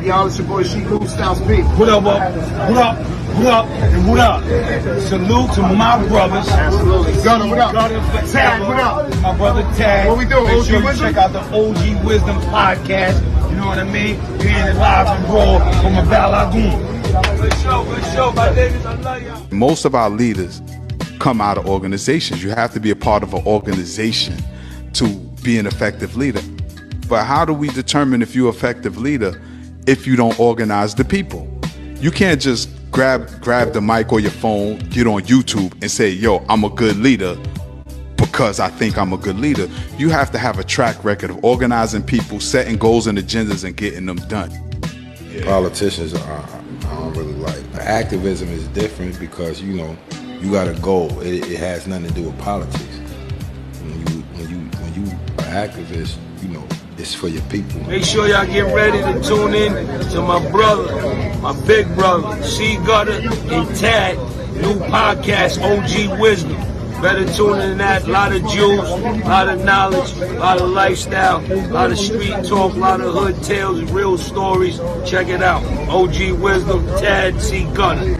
y'all? It's your boy Sheik Luke Styles P. What up, what up, what up, and what up? Salute to my brothers. Absolutely. Gunner, what up? Tad, what up? My brother Tad. What we doing, Make OG sure you Wisdom? check out the OG Wisdom podcast. You know what I mean? You're in it live and raw from a Val Lagoon. Good show, my niggas. I love y'all. Most of our leaders come out of organizations. You have to be a part of an organization to be an effective leader. But how do we determine if you're an effective leader if you don't organize the people? You can't just grab the mic or your phone, get on YouTube and say, yo, I'm a good leader because I think I'm a good leader. You have to have a track record of organizing people, setting goals and agendas and getting them done. Yeah. Politicians I don't really like. Activism is different because, you know, you got a goal. It has nothing to do with politics. When you are activist, you know, it's for your people. Make sure y'all get ready to tune in to my brother, my big brother, C. Gutter and Tad, new podcast, OG Wisdom. Better tune in to that. A lot of jewels, a lot of knowledge, a lot of lifestyle, a lot of street talk, a lot of hood tales, real stories. Check it out. OG Wisdom, Tad, C. Gutter.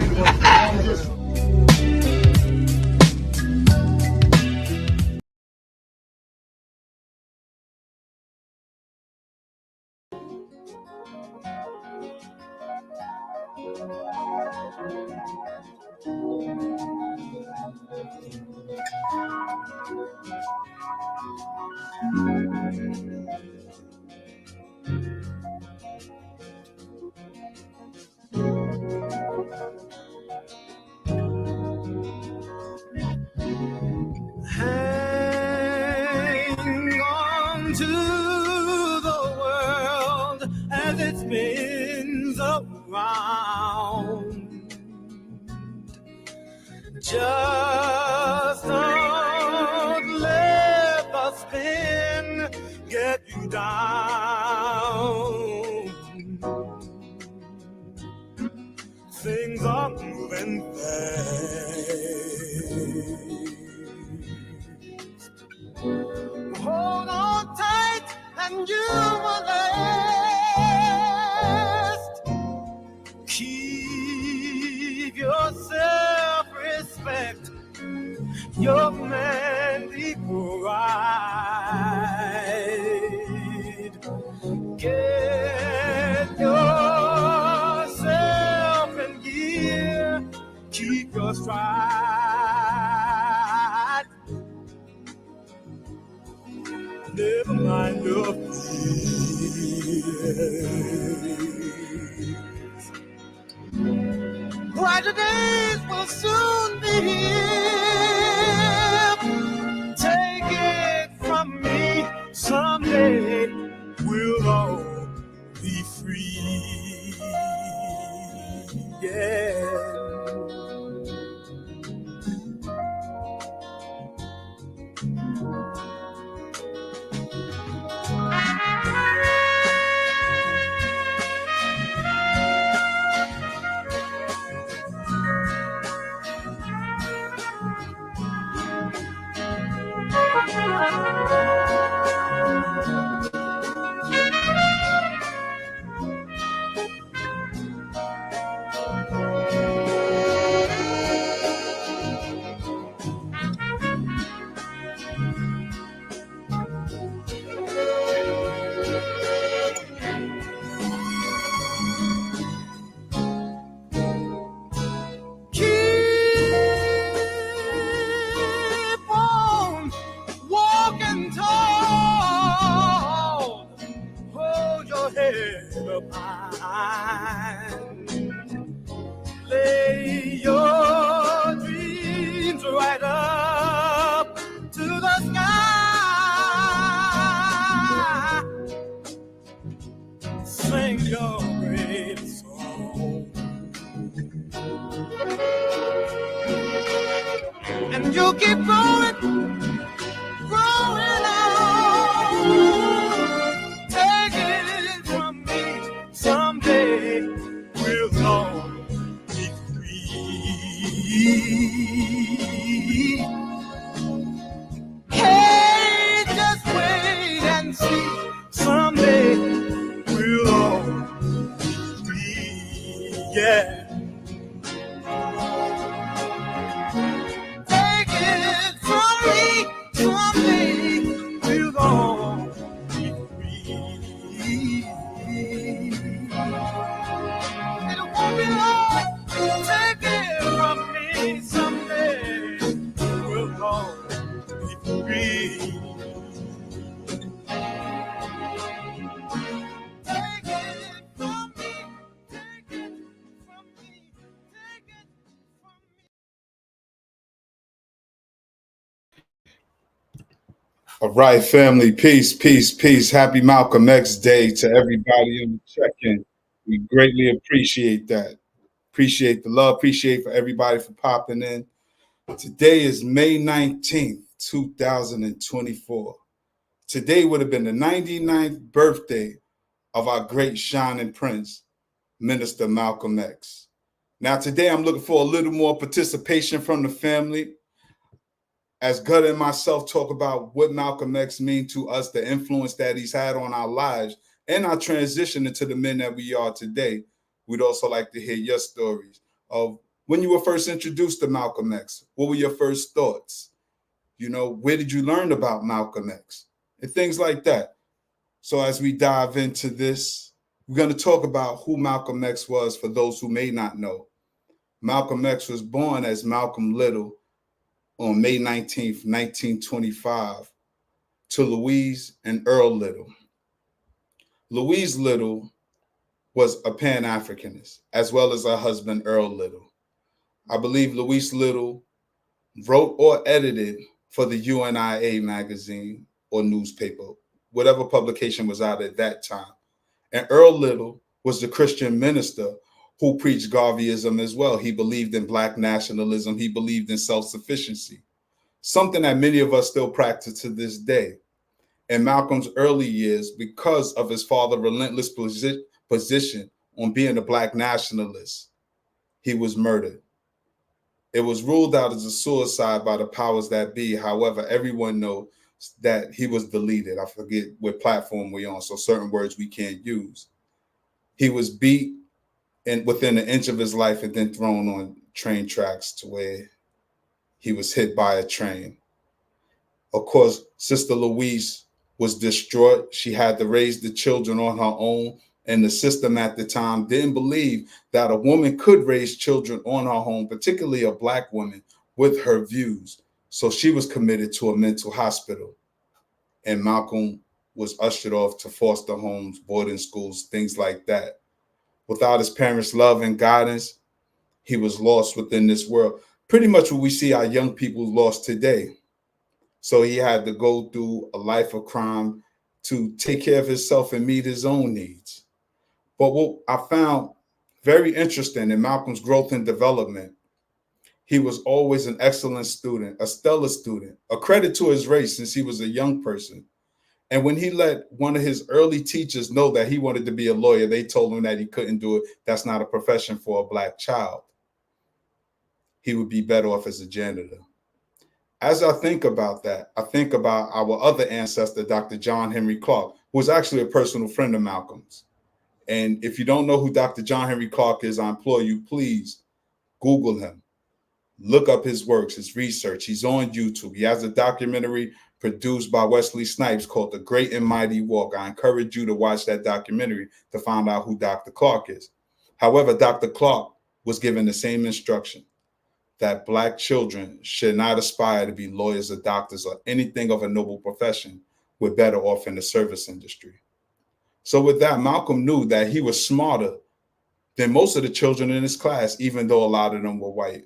Hang on to the world as it spins around. Just don't let the spin get you down. Things are moving fast. Hold on tight and you will last. Keep your self-respect, your manly pride. Get yourself in gear, keep your stride. Never mind your fears. Brighter days will soon be here. Take it from me, someday we'll all be free. Yeah. Keep on walking tall. Hold your head up high. Lay your dreams right up to the sky. Sing your great song. And you keep growing, growing on. Take it from me, someday we'll all be free. Hey, just wait and see, someday we'll all be All right, family. Peace, peace, peace. Happy Malcolm X Day to everybody in the check-in. We greatly appreciate that. Appreciate the love. Appreciate for everybody for popping in. Today is May 19th, 2024. Today would have been the 99th birthday of our great shining prince, Minister Malcolm X. Now, today I'm looking for a little more participation from the family as Gutter and myself talk about what Malcolm X means to us, the influence that he's had on our lives, and our transition into the men that we are today. We'd also like to hear your stories of when you were first introduced to Malcolm X. What were your first thoughts? You know, where did you learn about Malcolm X? And things like that. So as we dive into this, we're going to talk about who Malcolm X was for those who may not know. Malcolm X was born as Malcolm Little on May 19th, 1925, to Louise and Earl Little. Louise Little was a Pan-Africanist, as well as her husband, Earl Little. I believe Louise Little wrote or edited for the UNIA magazine or newspaper, whatever publication was out at that time. And Earl Little was the Christian minister who preached Garveyism as well. He believed in Black nationalism. He believed in self-sufficiency, something that many of us still practice to this day. In Malcolm's early years, because of his father's relentless position on being a Black nationalist, he was murdered. It was ruled out as a suicide by the powers that be. However, everyone knows that he was deleted. I forget what platform we're on, so certain words we can't use. He was beat and within an inch of his life and then thrown on train tracks to where he was hit by a train. Of course, Sister Louise was distraught. She had to raise the children on her own. And the system at the time didn't believe that a woman could raise children on her own, particularly a Black woman, with her views. So she was committed to a mental hospital. And Malcolm was ushered off to foster homes, boarding schools, things like that. Without his parents' love and guidance, he was lost within this world. Pretty much what we see our young people lost today. So he had to go through a life of crime to take care of himself and meet his own needs. But what I found very interesting in Malcolm's growth and development, he was always an excellent student, a stellar student, a credit to his race since he was a young person. And when he let one of his early teachers know that he wanted to be a lawyer, they told him that he couldn't do it. That's not a profession for a Black child. He would be better off as a janitor. As I think about that, I think about our other ancestor, Dr. John Henry Clark, who was actually a personal friend of Malcolm's. And if you don't know who Dr. John Henry Clark is, I implore you, please Google him. Look up his works, his research. He's on YouTube. He has a documentary produced by Wesley Snipes called The Great and Mighty Walk. I encourage you to watch that documentary to find out who Dr. Clark is. However, Dr. Clark was given the same instruction that Black children should not aspire to be lawyers or doctors or anything of a noble profession. We're better off in the service industry. So with that, Malcolm knew that he was smarter than most of the children in his class, even though a lot of them were white.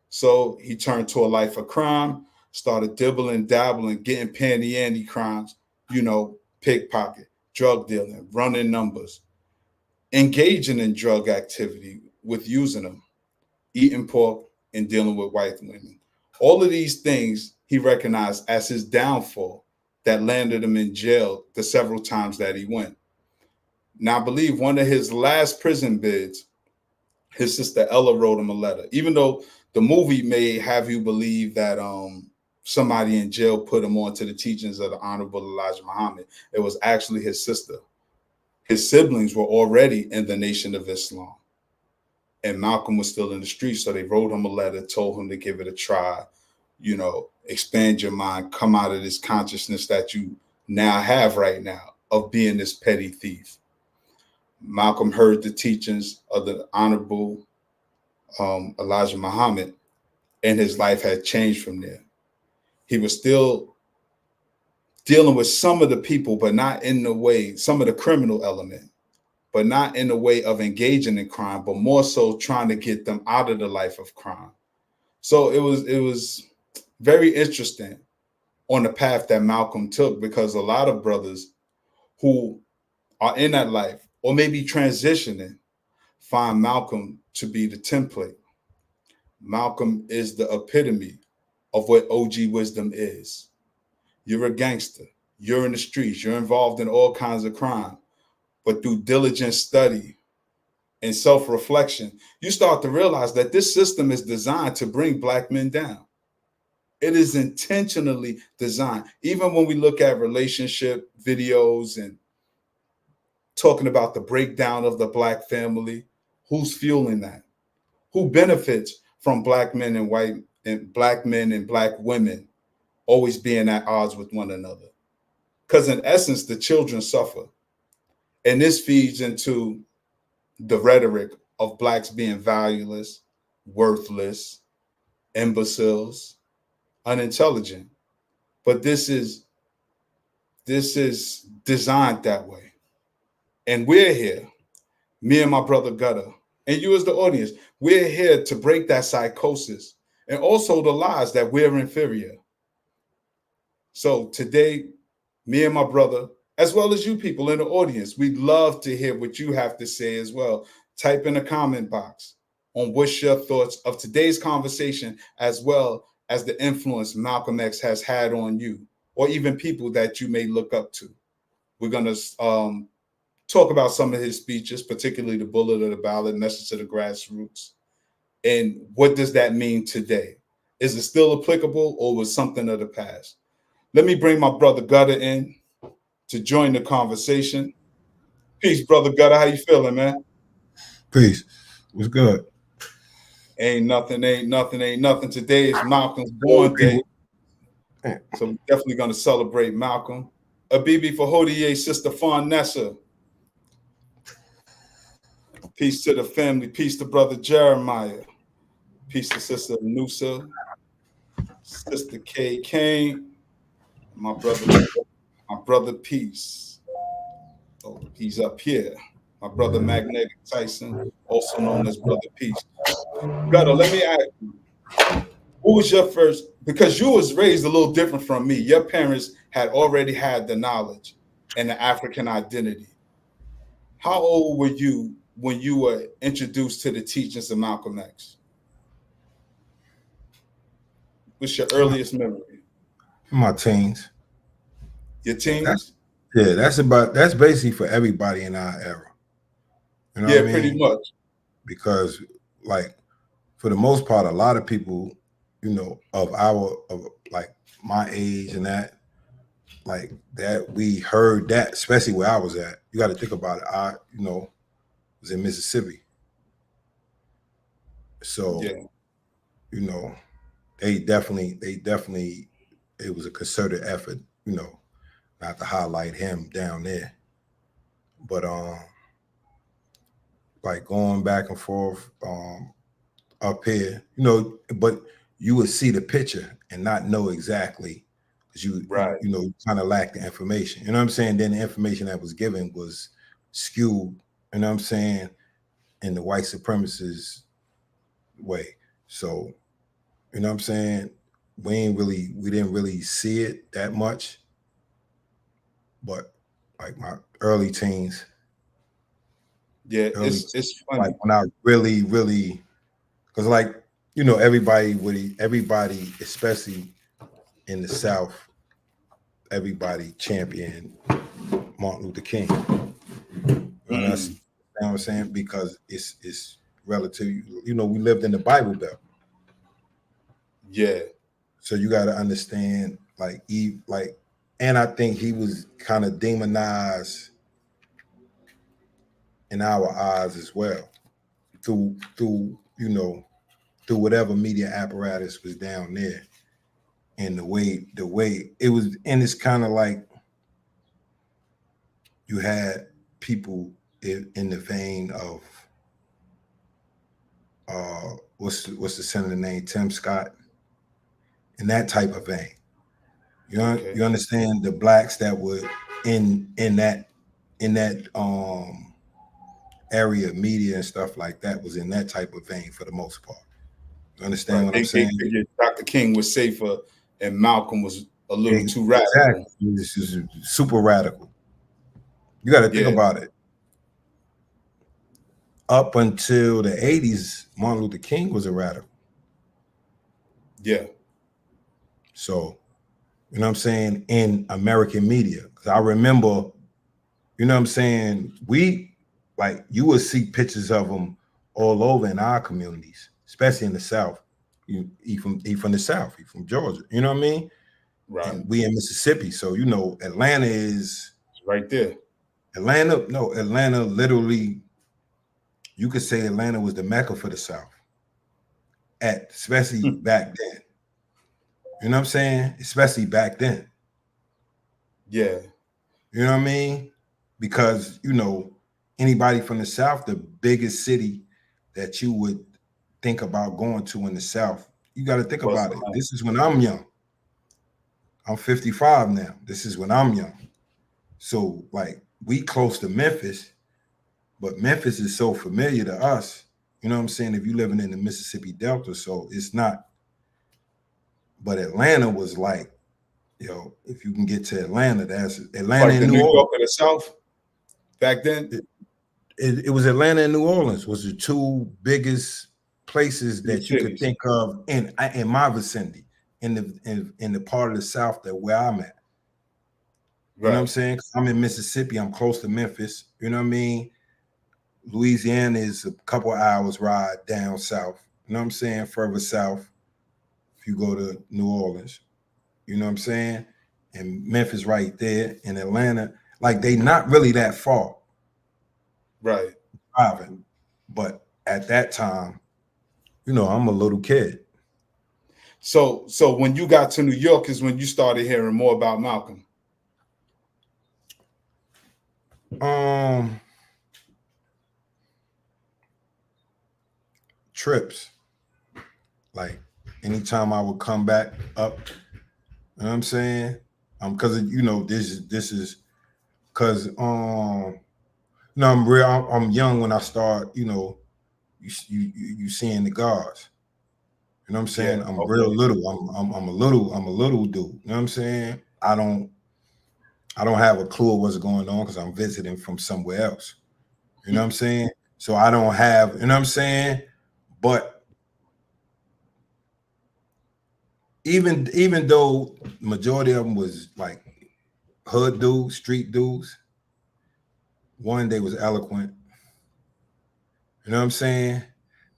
So he turned to a life of crime, started dibbling, dabbling, getting panty-andy crimes, pickpocket, drug dealing, running numbers, engaging in drug activity with using them, eating pork, and dealing with white women. All of these things he recognized as his downfall that landed him in jail the several times that he went. Now, I believe one of his last prison bids, his sister Ella wrote him a letter. Even though the movie may have you believe that somebody in jail put him on to the teachings of the Honorable Elijah Muhammad, it was actually his sister. His siblings were already in the Nation of Islam. And Malcolm was still in the streets, so they wrote him a letter, told him to give it a try, expand your mind, come out of this consciousness that you now have right now of being this petty thief. Malcolm heard the teachings of the Honorable Elijah Muhammad, and his life had changed from there. He was still dealing with some of the people, but not in the way, some of the criminal element, but not in the way of engaging in crime, but more so trying to get them out of the life of crime. So it was very interesting on the path that Malcolm took, because a lot of brothers who are in that life or maybe transitioning find Malcolm to be the template. Malcolm is the epitome of what OG wisdom is. You're a gangster. You're in the streets. You're involved in all kinds of crime. But through diligent study and self-reflection, you start to realize that this system is designed to bring black men down. It is intentionally designed. Even when we look at relationship videos and talking about the breakdown of the black family, who's fueling that? Who benefits from black men and black men and black women always being at odds with one another? Because in essence, the children suffer. And this feeds into the rhetoric of blacks being valueless, worthless, imbeciles, unintelligent. But this is designed that way. And we're here, me and my brother Gutter, and you as the audience, we're here to break that psychosis and also the lies that we're inferior. So today, me and my brother, as well as you people in the audience, we'd love to hear what you have to say as well. Type in the comment box on what's your thoughts of today's conversation, as well as the influence Malcolm X has had on you, or even people that you may look up to. We're going to talk about some of his speeches, particularly the bullet of the ballot, message to the grassroots. And what does that mean today? Is it still applicable, or was something of the past? Let me bring my brother Gutter in to join the conversation. Peace, brother Gutter. How you feeling, man? Peace. What's good? Ain't nothing. Today is Malcolm's born day. So we're definitely going to celebrate Malcolm. Abibi for Hodie, Sister Farnessa. Peace to the family. Peace to brother Jeremiah. Peace to Sister Nusa. Sister Kay Kane. My brother Peace. Oh, he's up here. My brother Magnetic Tyson, also known as Brother Peace. Gutter, let me ask you, who was your first, because you was raised a little different from me. Your parents had already had the knowledge and the African identity. How old were you when you were introduced to the teachings of Malcolm X? What's your earliest memory? My teens. Your teens? That's basically for everybody in our era. You know Yeah, what I mean? pretty much. Because, like, for the most part, a lot of people, you know, of like my age and that, like that, we heard that, especially where I was at. You got to think about it. I, you know, was in Mississippi, so Yeah. you know, they definitely, it was a concerted effort, you know, not to highlight him down there, but like going back and forth up here, you know, but you would see the picture and not know exactly, because Right. you know, you kind of lack the information. You know what I'm saying? Then the information that was given was skewed, you know what I'm saying, in the white supremacist way. So, you know what I'm saying? We didn't really see it that much. But like my early teens. Yeah, it's funny. Like when I really, because like, you know, everybody, especially in the South, everybody championed Martin Luther King. And that's, you know what I'm saying? Because it's relative, you know, we lived in the Bible Belt. Yeah. So you got to understand, and I think he was kind of demonized in our eyes as well, through you know, through whatever media apparatus was down there, and the way it was. And it's kind of like you had people in the vein of what's the senator name, Tim Scott, in that type of vein. You know, Okay. you understand, the blacks that were in that area of media and stuff like that was in that type of vein for the most part. You understand what I'm saying? They figured Dr. King was safer and Malcolm was a little too radical. Exactly. This is super radical. You got to think about it. Up until the 80s, Martin Luther King was a radical. Yeah. So, you know what I'm saying, in American media. Because I remember, you know what I'm saying, you would see pictures of them all over in our communities, especially in the South. He from the South, he from Georgia. You know what I mean? Right. And we in Mississippi. So, you know, Atlanta is right there. Atlanta literally, you could say Atlanta was the Mecca for the South. Especially back then. You know what I'm saying? Especially back then. Yeah. You know what I mean? Because, you know, anybody from the South, the biggest city that you would think about going to in the South, you got to think about it. This is when I'm young. I'm 55 now. This is when I'm young. So, like, we close to Memphis, but Memphis is so familiar to us. You know what I'm saying? If you're living in the Mississippi Delta, so it's not. But Atlanta was like, yo, if you can get to Atlanta, that's Atlanta like and New Orleans. York of the South back then. It was Atlanta and New Orleans was the two biggest places that you could think of in my vicinity, in the part of the South that where I'm at. You know what I'm saying? I'm in Mississippi. I'm close to Memphis. You know what I mean? Louisiana is a couple hours ride down south. You know what I'm saying? Further south, if you go to New Orleans. You know what I'm saying? And Memphis right there, in Atlanta, like they not really that far. Right. Driving. But at that time, you know, I'm a little kid. So when you got to New York is when you started hearing more about Malcom. Trips. Like anytime I would come back up, you know what I'm saying? Because you know, this is because no, I'm young when I start, you know, you seeing the guards. You know what I'm saying? I'm real little. I'm a little dude. You know what I'm saying? I don't have a clue of what's going on because I'm visiting from somewhere else. You know what I'm saying? So I don't have, you know what I'm saying? But even though majority of them was like hood dudes, street dudes, one, they was eloquent. You know what I'm saying?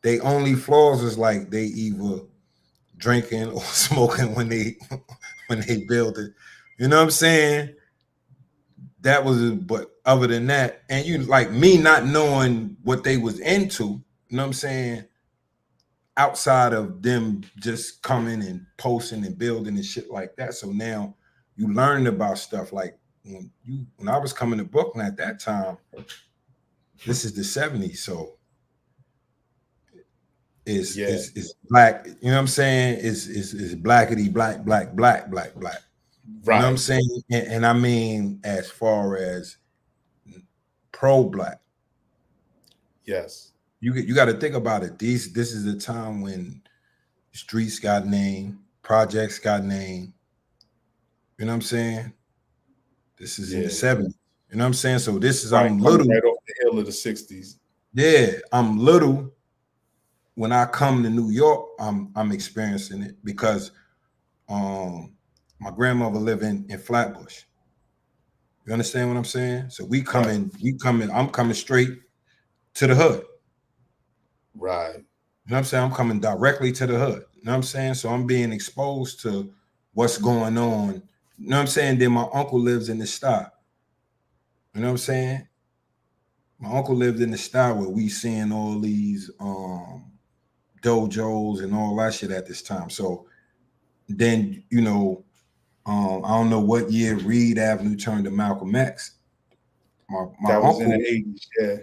They only flaws is like they either drinking or smoking when they build it. You know what I'm saying? That was, but other than that, and you like me not knowing what they was into, you know what I'm saying? Outside of them just coming and posting and building and shit like that. So now you learn about stuff like when I was coming to Brooklyn at that time, this is the 70s. So it's black, you know what I'm saying? It's blackity black. Right. You know what I'm saying? And I mean as far as pro-black. Yes. You got to think about it. This is the time when streets got named, projects got named. You know what I'm saying? This is in the 70s. You know what I'm saying? So this is I'm little. Right off the hill of the 60s. Yeah, I'm little. When I come to New York, I'm experiencing it because my grandmother lived in Flatbush. You understand what I'm saying? So I'm coming straight to the hood. Right. You know what I'm saying? I'm coming directly to the hood. You know what I'm saying? So I'm being exposed to what's going on. You know what I'm saying? Then my uncle lives in the style. You know what I'm saying? My uncle lived in the style where we seeing all these dojos and all that shit at this time. So then, you know, I don't know what year Reed Avenue turned to Malcolm X. My that was uncle, in the 80s, yeah.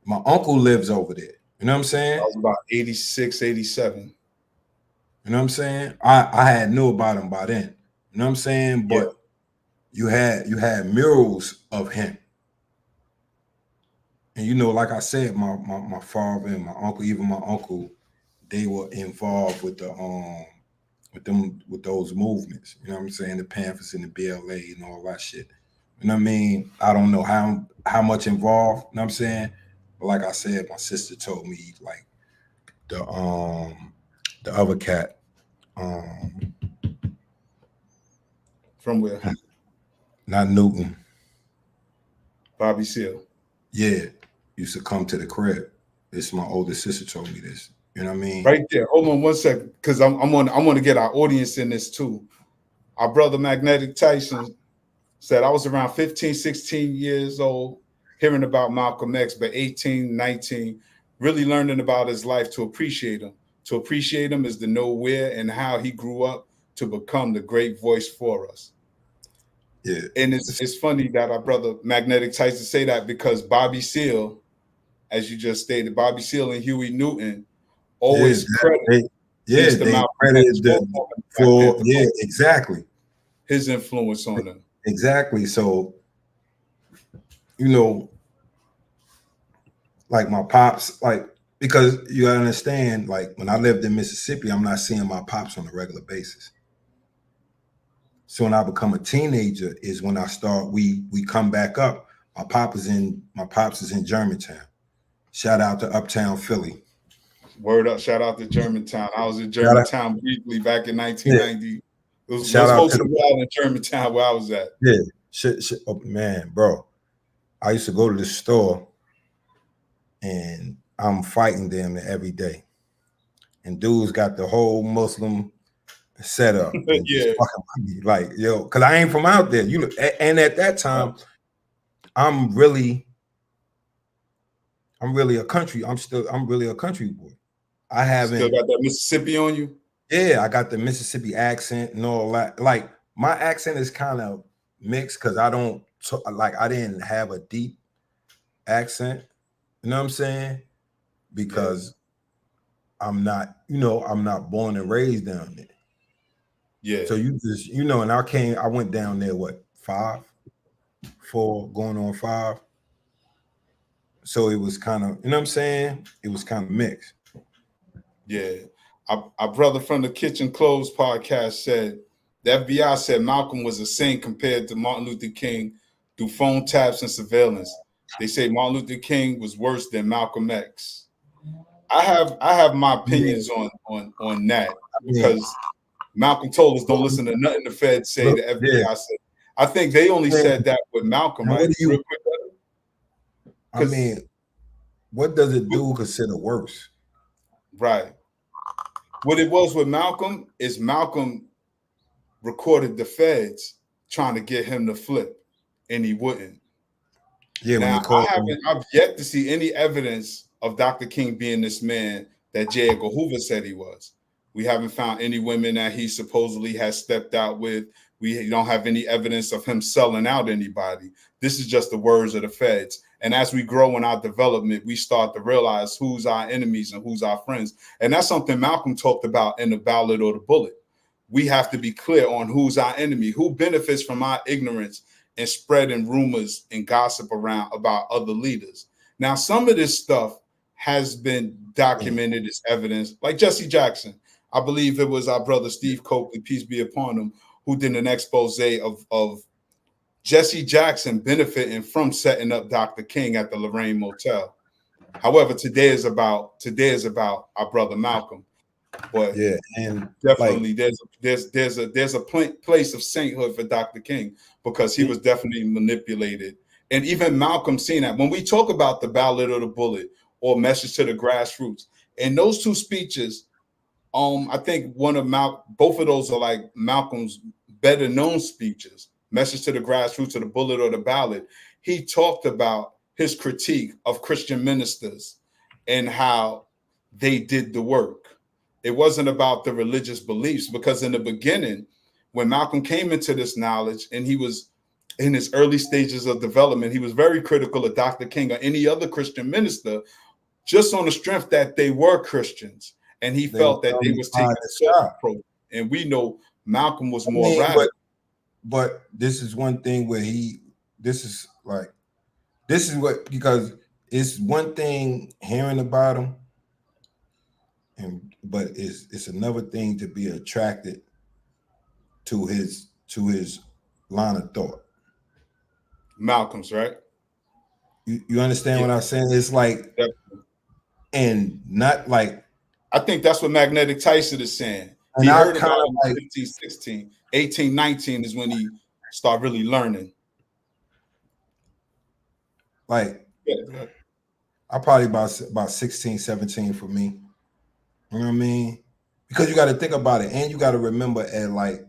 My uncle lives over there. You know what I'm saying? That was about 86, 87. You know what I'm saying? I had knew about him by then. You know what I'm saying? But you had murals of him. And you know, like I said, my father and my uncle, even my uncle, they were involved with the with those movements. You know what I'm saying? The Panthers and the BLA and all that shit. You know what I mean? I don't know how much involved, you know what I'm saying? But like I said, my sister told me like the other cat, From where? not Newton. Bobby Seale. Yeah, used to come to the crib. This my older sister told me this. You know what I mean? Right there. Hold on 1 second, because I want to get our audience in this too. Our brother Magnetic Tyson said, I was around 15, 16 years old, hearing about Malcolm X, but 18, 19, really learning about his life to appreciate him. To appreciate him is to know where and how he grew up to become the great voice for us. Yeah. And it's funny that our brother Magnetic Tyson say that, because Bobby Seale, as you just stated, Bobby Seale and Huey Newton always credit they credited exactly his influence on them. Exactly. So, you know, like my pops, like, because you gotta understand, like when I lived in Mississippi, I'm not seeing my pops on a regular basis. So when I become a teenager is when I start, we come back up. My pops is in Germantown. Shout out to Uptown Philly. Word up, shout out to Germantown. I was in Germantown briefly back in 1990. Yeah. It was mostly wild in Germantown where I was at. Yeah, shit, oh, man, bro. I used to go to the store and I'm fighting them every day. And dudes got the whole Muslim setup. Yeah. Like, yo, because I ain't from out there. You know, and at that time, I'm really a country. I'm really a country boy. I haven't still got that Mississippi on you. Yeah, I got the Mississippi accent and all that. Like my accent is kind of mixed because I didn't have a deep accent. You know what I'm saying? Because I'm not born and raised down there. Yeah. So you just, and I went down there, 4 going on 5. So it was kind of, you know what I'm saying? It was kind of mixed. Yeah. Our brother from the Kitchen Clothes podcast said, the FBI said Malcolm was a saint compared to Martin Luther King through phone taps and surveillance. They say Martin Luther King was worse than Malcolm X. I have my opinions on that, because Malcolm told us don't listen to nothing the Feds say. The FBI said. I think they only said that with Malcolm, right? Real quick, I mean, what does it do consider worse? Right. What it was with Malcolm is Malcolm recorded the Feds trying to get him to flip, and he wouldn't. Yeah. Now I've yet to see any evidence of Dr. King being this man that J. Edgar Hoover said he was. We haven't found any women that he supposedly has stepped out with. We don't have any evidence of him selling out anybody. This is just the words of the Feds. And as we grow in our development, we start to realize who's our enemies and who's our friends. And that's something Malcolm talked about in The Ballad or the Bullet. We have to be clear on who's our enemy, who benefits from our ignorance and spreading rumors and gossip around about other leaders. Now, some of this stuff has been documented as evidence, like Jesse Jackson. I believe it was our brother Steve Coakley, peace be upon him, who did an expose of Jesse Jackson benefiting from setting up Dr. King at the Lorraine Motel. However, today is about our brother Malcolm. But yeah, and definitely there's a place of sainthood for Dr. King, because he was definitely manipulated. And even Malcolm seen that. When we talk about the Ballad or the Bullet or Message to the Grassroots, and those two speeches, I think both of those are like Malcolm's better known speeches. Message to the Grassroots or the Bullet or the Ballad. He talked about his critique of Christian ministers and how they did the work. It wasn't about the religious beliefs, because in the beginning, when Malcolm came into this knowledge and he was in his early stages of development, he was very critical of Dr. King or any other Christian minister, just on the strength that they were Christians. And he felt that they was taking a soft approach. And we know Malcolm was more radical. But this is one thing where because it's one thing hearing about him, but it's another thing to be attracted to his line of thought. Malcolm's, right? You understand Yeah. what I'm saying? It's like, Definitely. and not like, I think that's what Magnetic Tyson is saying. and He I heard kind about of it in like, 15, 16. 18, 19 is when he started really learning. yeah, I probably about 16, 17 for me. You know what I mean? Because you got to think about it, and you got to remember at like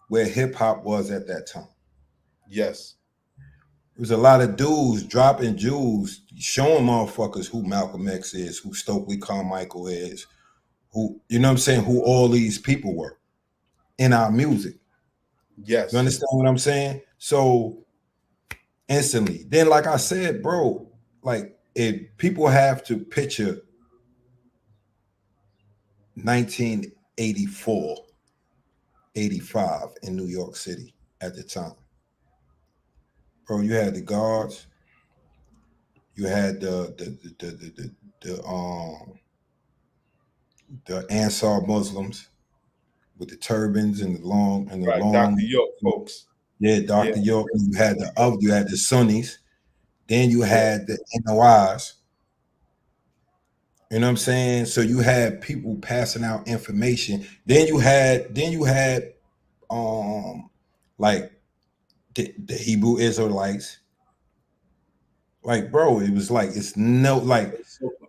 where hip hop was at that time. Yes. There was a lot of dudes dropping jewels, showing motherfuckers who Malcolm X is, who Stokely Carmichael is, who, you know what I'm saying, who all these people were in our music. Yes. You understand what I'm saying? So instantly, then like I said, bro, like if people have to picture 1984, 85 in New York City at the time. Bro, you had the guards, you had the Ansar Muslims with the turbans and the long Right. Dr. York folks. yeah, Dr. Yeah. York. You had you had the Sunnis, then you Yeah. had the NOIs. You know what I'm saying? So you had people passing out information. Then you had like the Hebrew Israelites. Like, bro, it was like it's no like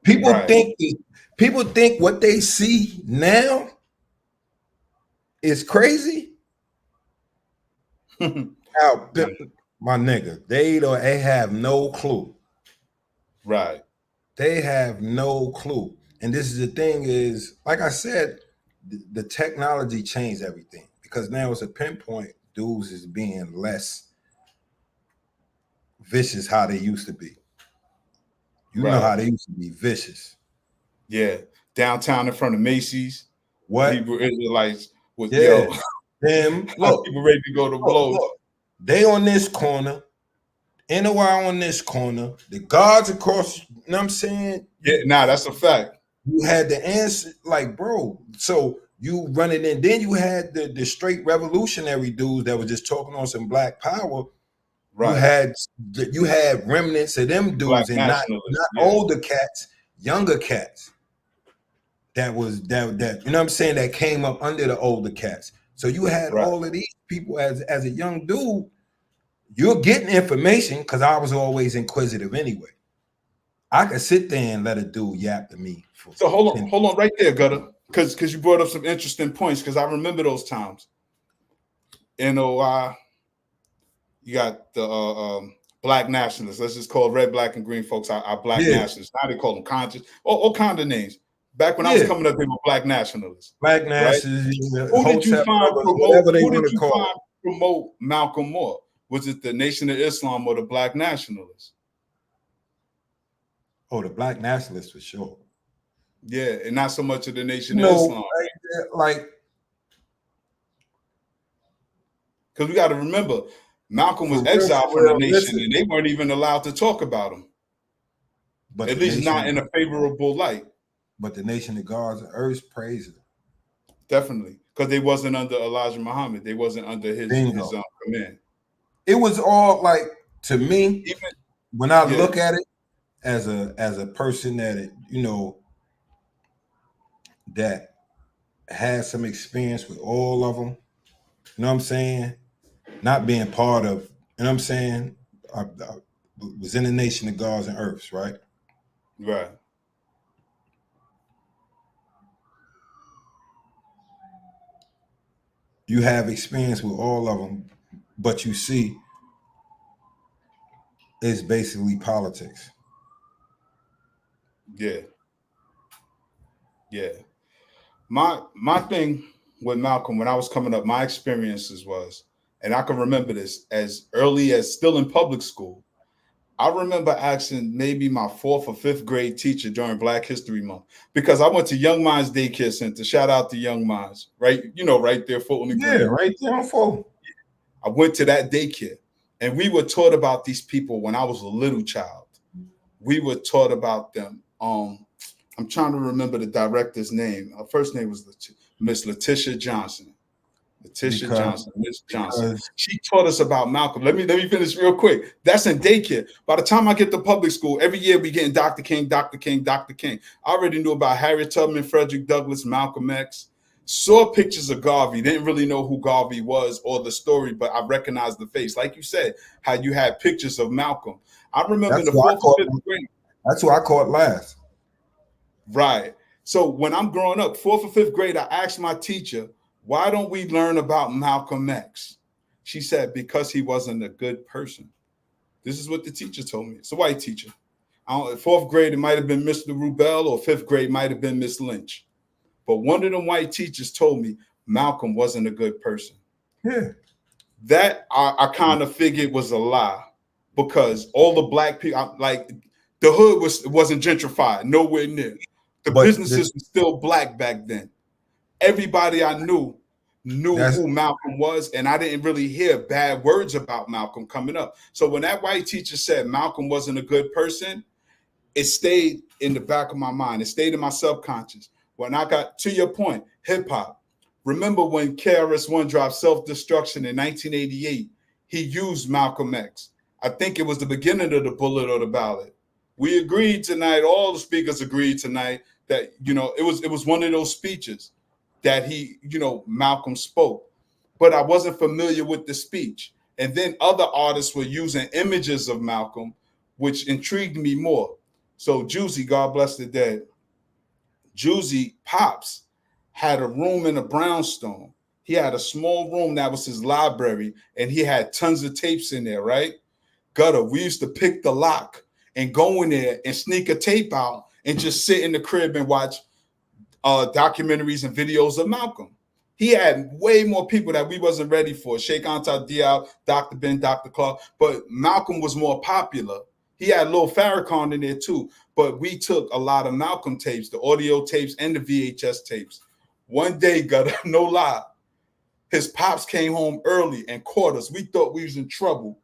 people Right. think what they see now is crazy. Now, my nigga, they have no clue. Right. They have no clue. And this is the thing is, like I said, the technology changed everything because now it's a pinpoint. Dudes is being less vicious how they used to be. You know how they used to be vicious. Yeah. Downtown in front of Macy's. What? Hebrew Israelites was Yeah. Them look, people ready to go to blows. Look, they on this corner, NOI on this corner, the guards across, you know what I'm saying? Yeah, that's a fact. You had the answer, like, bro. So you running in, then you had the straight revolutionary dudes that were just talking on some black power. Right. You had remnants of them dudes, Black and not older cats, younger cats. That you know what I'm saying, that came up under the older cats. So you had all of these people as a young dude. You're getting information because I was always inquisitive anyway. I could sit there and let a dude yap to me. So hold on right there, Gutter, because you brought up some interesting points. Because I remember those times. NOI, you got the black nationalists. Let's just call red, black, and green folks our black nationalists. Now they call them conscious, all kind of names. Back when I was coming up, they were black nationalists. Black nationalists. Right? Who did you find promote Malcolm more? Was it the Nation of Islam or the black nationalists? Oh, the black nationalists for sure. Yeah, and not so much of the Nation of Islam. Like, because we got to remember, Malcolm was exiled from the nation, and they weren't even allowed to talk about him. But at least not in a favorable light. But the Nation of Gods and Earth praise him. Definitely, because they wasn't under Elijah Muhammad. They wasn't under his command. It was all like, to me, when I look at it as a person that, you know, that has some experience with all of them, you know what I'm saying? Not being part of, you know what I'm saying? I was in the Nation of Gods and Earths, right? Right. You have experience with all of them, but you see, it's basically politics. Yeah. Yeah. My thing with Malcolm, when I was coming up, my experiences was, and I can remember this as early as still in public school. I remember asking maybe my 4th or 5th grade teacher during Black History Month, because I went to Young Minds Daycare Center. Shout out to Young Minds, right? You know, right there, Fulton. Yeah, right there on Fulton. I went to that daycare, and we were taught about these people when I was a little child. We were taught about them. I'm trying to remember the director's name. Her first name was Miss Letitia Johnson. Letitia because Johnson, Miss Johnson. because She taught us about Malcolm. Let me finish real quick. That's in daycare. By the time I get to public school, every year we getting Dr. King, Dr. King, Dr. King. I already knew about Harriet Tubman, Frederick Douglass, Malcolm X. Saw pictures of Garvey. Didn't really know who Garvey was or the story, but I recognized the face. Like you said, how you had pictures of Malcolm. I remember in that's the who I fourth or caught. fifth grade. That's who I caught last. Right. So when I'm growing up, fourth or fifth grade, I asked my teacher, why don't we learn about Malcolm X? She said, because he wasn't a good person. This is what the teacher told me. It's a white teacher. Fourth grade, it might have been Mr. Rubel, or fifth grade might have been Miss Lynch. But one of them white teachers told me Malcolm wasn't a good person. Yeah. That I kind of figured was a lie, because all the black people, like the hood wasn't gentrified, nowhere near. The businesses were still black back then. Everybody I knew who Malcolm was, and I didn't really hear bad words about Malcolm coming up. So when that white teacher said Malcolm wasn't a good person, it stayed in the back of my mind. It stayed in my subconscious. When I got to your point, hip hop. Remember when KRS-One dropped Self-Destruction in 1988? He used Malcolm X. I think it was the beginning of the bullet or the ballad. We agreed tonight, all the speakers agreed tonight that, it was one of those speeches that Malcolm spoke, but I wasn't familiar with the speech. And then other artists were using images of Malcolm, which intrigued me more. So Juicy, God bless the dead, Juicy Pops had a room in a brownstone. He had a small room that was his library, and he had tons of tapes in there, right? Gutter, we used to pick the lock and go in there and sneak a tape out and just sit in the crib and watch documentaries and videos of Malcolm. He had way more people that we wasn't ready for. Sheikh Anta Diab, Dr. Ben, Dr. Clark, but Malcolm was more popular. He had Lil Farrakhan in there too, but we took a lot of Malcolm tapes, the audio tapes and the VHS tapes. One day, Gutter, no lie, his pops came home early and caught us. We thought we was in trouble.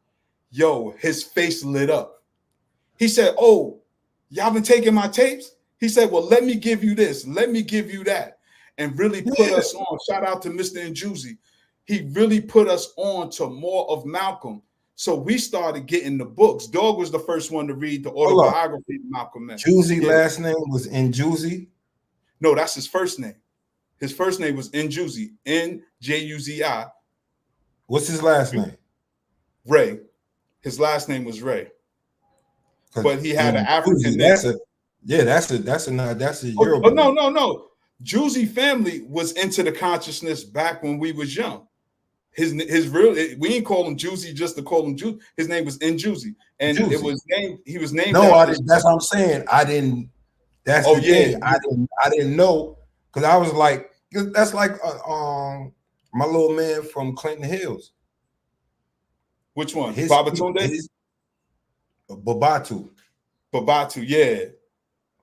Yo, his face lit up. He said, oh, y'all been taking my tapes? He said, well, let me give you this. Let me give you that. And really put us on. Shout out to Mr. Njuzi. He really put us on to more of Malcolm. So we started getting the books. Dog was the first one to read the autobiography of Malcolm X. Juicy last name was Njuzi? No, that's his first name. His first name was Njuzi, N-J-U-Z-I. What's his last name? Ray. His last name was Ray. But he had an African name. That's a Yoruba. No. Juicy family was into the consciousness back when we was young. His real, we didn't call him Juicy just to call him Juicy. His name was Njuzi, and Juicy. it was named. He was named. No, I didn't. That's what I'm saying. I didn't. That's the thing. I didn't know, because I was like, that's like my little man from Clinton Hills. Which one? Babatunde? Babatu. Babatu, yeah.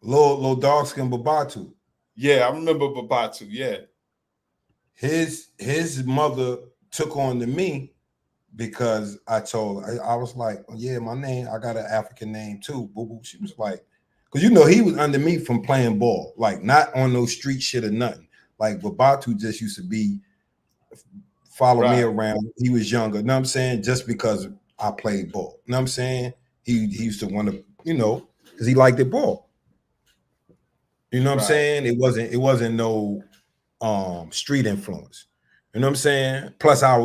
Little dark skin Babatu. Yeah, I remember Babatu, yeah. His mother took on to me because I told her, I was like, oh, yeah, my name, I got an African name too. Boo boo. She was like, because he was under me from playing ball, like not on no street shit or nothing. Like Babatu just used to follow me around. He was younger, you know what I'm saying? Just because I played ball. You know what I'm saying? He used to want to, because he liked the ball. You know what I'm saying? It wasn't no street influence. You know what I'm saying? Plus I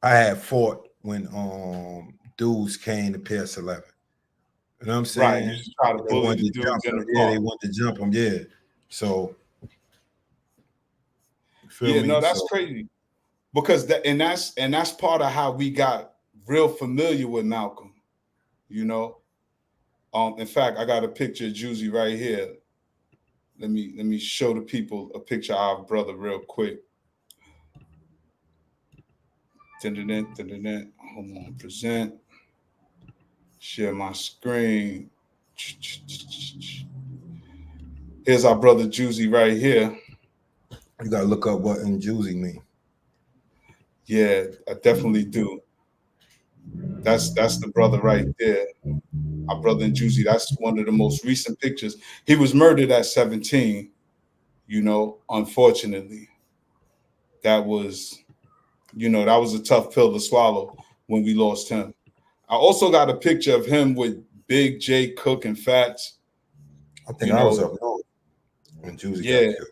had fought when dudes came to PS11. You know what I'm saying? Right. You just try to bully the dudes in the they want to jump them. Yeah. So that's crazy. Because that's part of how we got real familiar with Malcolm. In fact, I got a picture of Juicy right here. Let me show the people a picture of our brother real quick. Hold on, present. Share my screen. Here's our brother Juicy right here. You gotta look up what Njuzi mean. Yeah, I definitely do. That's the brother right there. Our brother Njuzi. That's one of the most recent pictures. He was murdered at 17. Unfortunately, that was, that was a tough pill to swallow when we lost him. I also got a picture of him with Big J Cook and Fats. I think I was up north when Juicy got Yeah, killed.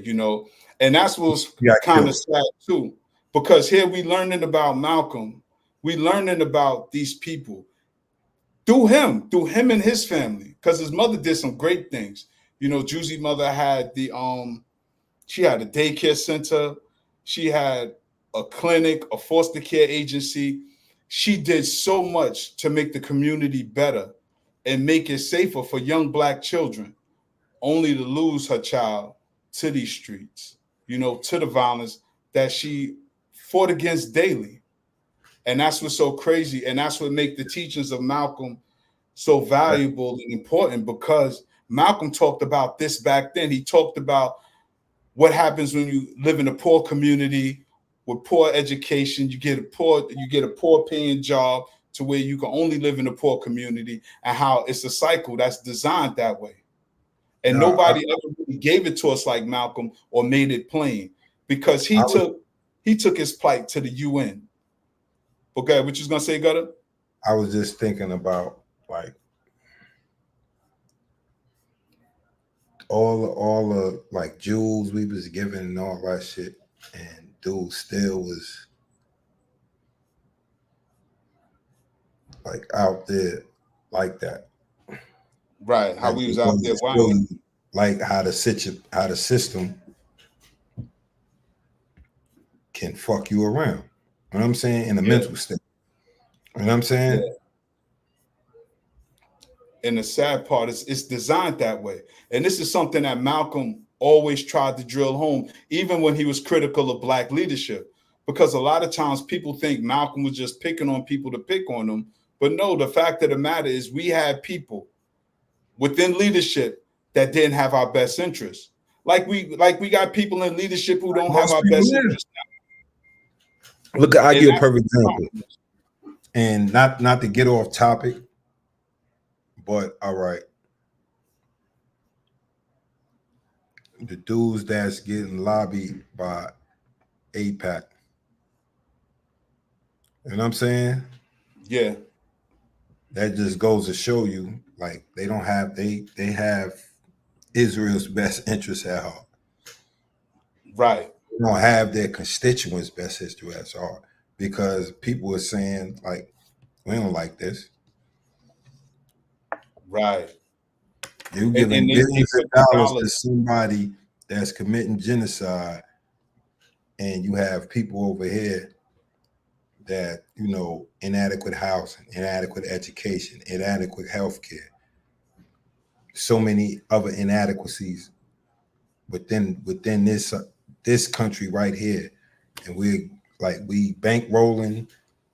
yeah, and that's what's Yeah, kind of sad too, because here we learning about Malcolm, we learning about these people through him and his family, because his mother did some great things. Juicy's mother had she had a daycare center, she had a clinic, a foster care agency. She did so much to make the community better and make it safer for young Black children, only to lose her child to these streets, to the violence that she fought against daily. And that's what's so crazy. And that's what make the teachings of Malcolm so valuable and important, because Malcolm talked about this back then. He talked about what happens when you live in a poor community with poor education. You get a poor paying job to where you can only live in a poor community, and how it's a cycle that's designed that way. And nobody ever really gave it to us like Malcolm or made it plain, because he took his plight to the UN. Okay, what you was gonna say, Gutter? I was just thinking about like all the like jewels we was given and all that shit, and dude still was like out there like that. Right, how Like, we was out there wild. Like how the system can fuck you around. You know what I'm saying? In a mental state. You know what I'm saying? Yeah. And the sad part is it's designed that way. And this is something that Malcolm always tried to drill home, even when he was critical of Black leadership. Because a lot of times people think Malcolm was just picking on people to pick on them. But no, the fact of the matter is we had people within leadership that didn't have our best interests. Like we got people in leadership who don't have our best interests. Look, I'll give a perfect example. And not to get off topic, but all right. The dudes that's getting lobbied by AIPAC. You know what I'm saying? Yeah. That just goes to show you, like, they have Israel's best interests at heart. Right. They don't have their constituents' best interests at heart, because people are saying, like, we don't like this. Right. You're giving billions of dollars to somebody that's committing genocide, and you have people over here that, inadequate housing, inadequate education, inadequate health care, so many other inadequacies within this country right here, and we bankrolling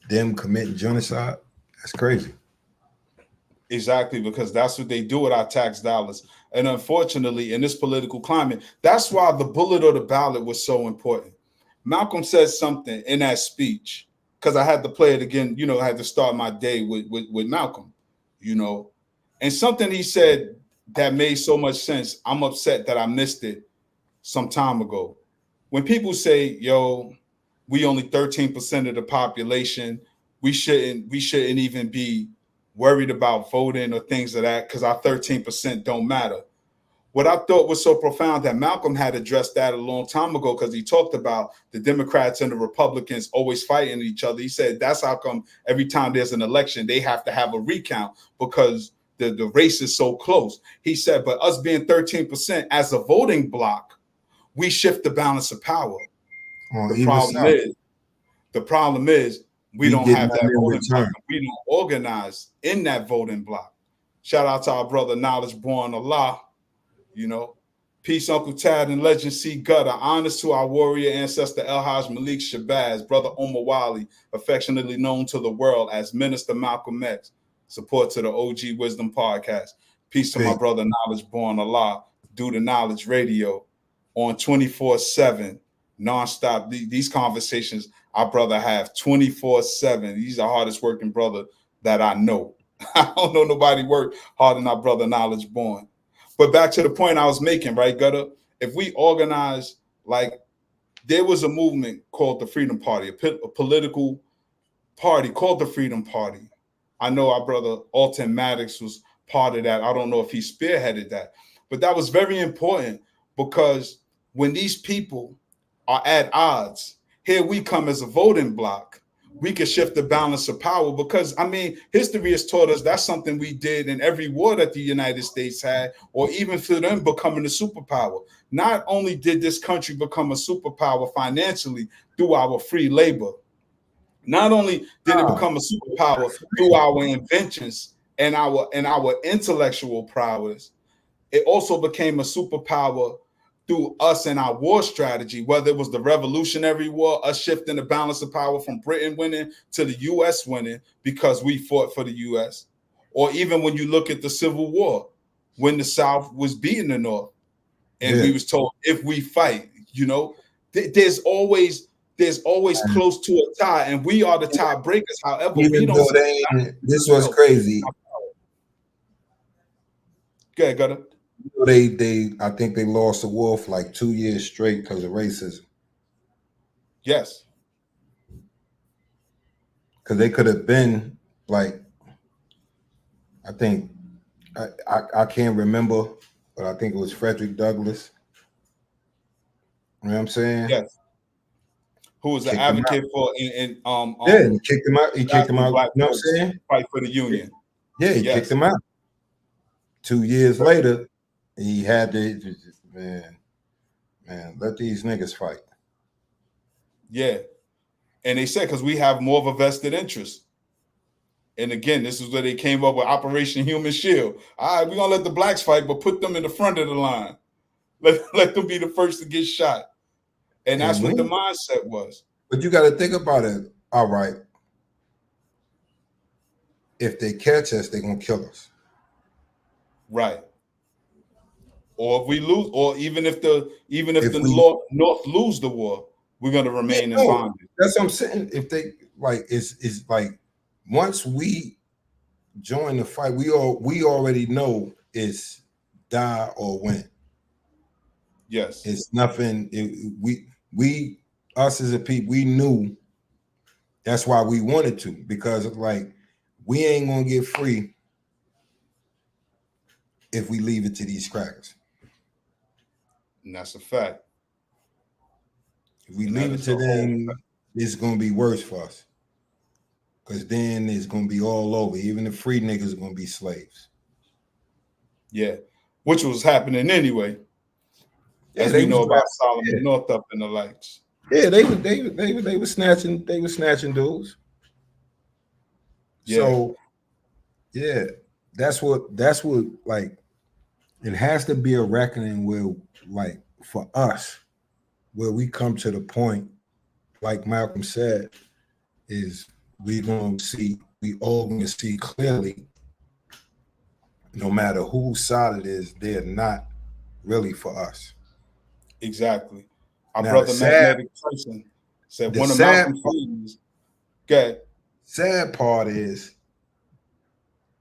them committing genocide. That's crazy. Exactly, because that's what they do with our tax dollars. And unfortunately, in this political climate, that's why the bullet or the ballot was so important. Malcolm said something in that speech, because I had to play it again. I had to start my day with Malcolm, and something he said that made so much sense. I'm upset that I missed it some time ago. When people say, yo, we only 13% of the population, we shouldn't even be worried about voting or things of that, because our 13% don't matter. What I thought was so profound, that Malcolm had addressed that a long time ago, because he talked about the Democrats and the Republicans always fighting each other. He said that's how come every time there's an election, they have to have a recount, because the race is so close. He said, but us being 13% as a voting bloc, we shift the balance of power. The problem is we don't have that voting block. We don't organize in that voting block. Shout out to our brother Knowledge Born Allah. Peace, Uncle Tad and Legend C Gutter. Honors to our warrior ancestor El Haj Malik Shabazz, brother Omar Wali, affectionately known to the world as Minister Malcolm X. Support to the OG Wisdom Podcast. Peace to my brother Knowledge Born Allah, Do the Knowledge Radio on 24/7, nonstop. These conversations our brother have 24/7. He's the hardest working brother that I know. I don't know nobody work harder than our brother Knowledge Born. But back to the point I was making, right, Gutter? If we organize, like, there was a movement called the Freedom Party, a political party called the Freedom Party. I know our brother Alton Maddox was part of that. I don't know if he spearheaded that, but that was very important because when these people are at odds, here we come as a voting bloc. We can shift the balance of power because, I mean, history has taught us that's something we did in every war that the United States had, or even for them becoming a superpower. Not only did this country become a superpower financially through our free labor, not only did it become a superpower through our inventions and our intellectual prowess, it also became a superpower through us and our war strategy, whether it was the Revolutionary War, us shifting the balance of power from Britain winning to the U.S. winning because we fought for the U.S., or even when you look at the Civil War, when the South was beating the North, and we was told if we fight, there's always close to a tie, and we are the tie breakers. However, we Even don't. though they ain't, this was crazy. Okay, got it. They I think they lost the war for like 2 years straight because of racism. Yes. Because they could have been like, I think I can't remember, but I think it was Frederick Douglass. You know what I'm saying? Yes. Who was an advocate for and he kicked him out. He kicked him out. You know what I'm saying? Fight for the Union. Yeah, he kicked him out. 2 years later, he had to let these niggas fight. Yeah. And they said because we have more of a vested interest. And again, this is where they came up with Operation Human Shield. All right, we're gonna let the blacks fight, but put them in the front of the line. Let them be the first to get shot. And that's what the mindset was. But you got to think about it. All right. If they catch us, they're going to kill us. Right. Or if we lose, or even if the North lose the war, we're going to remain in bondage. That's what I'm saying. If they it's like once we join the fight, we already know it's die or win. Yes. It's nothing. We us as a people, we knew that's why we wanted to, because it's like we ain't gonna get free if we leave it to these crackers. And that's a fact. If we leave it to them, it's gonna be worse for us. Because then it's gonna be all over. Even the free niggas are gonna be slaves. Yeah. Which was happening anyway. As we know about Solomon North up in the lights. Yeah, they were snatching dudes. Yeah. So yeah, that's what like it has to be a reckoning where, like, for us, where we come to the point, like Malcolm said, is we all gonna see clearly, no matter whose side it is, they're not really for us. Exactly. Our brother Magnetic Person said one of Malcolm's friends. Okay. Sad part is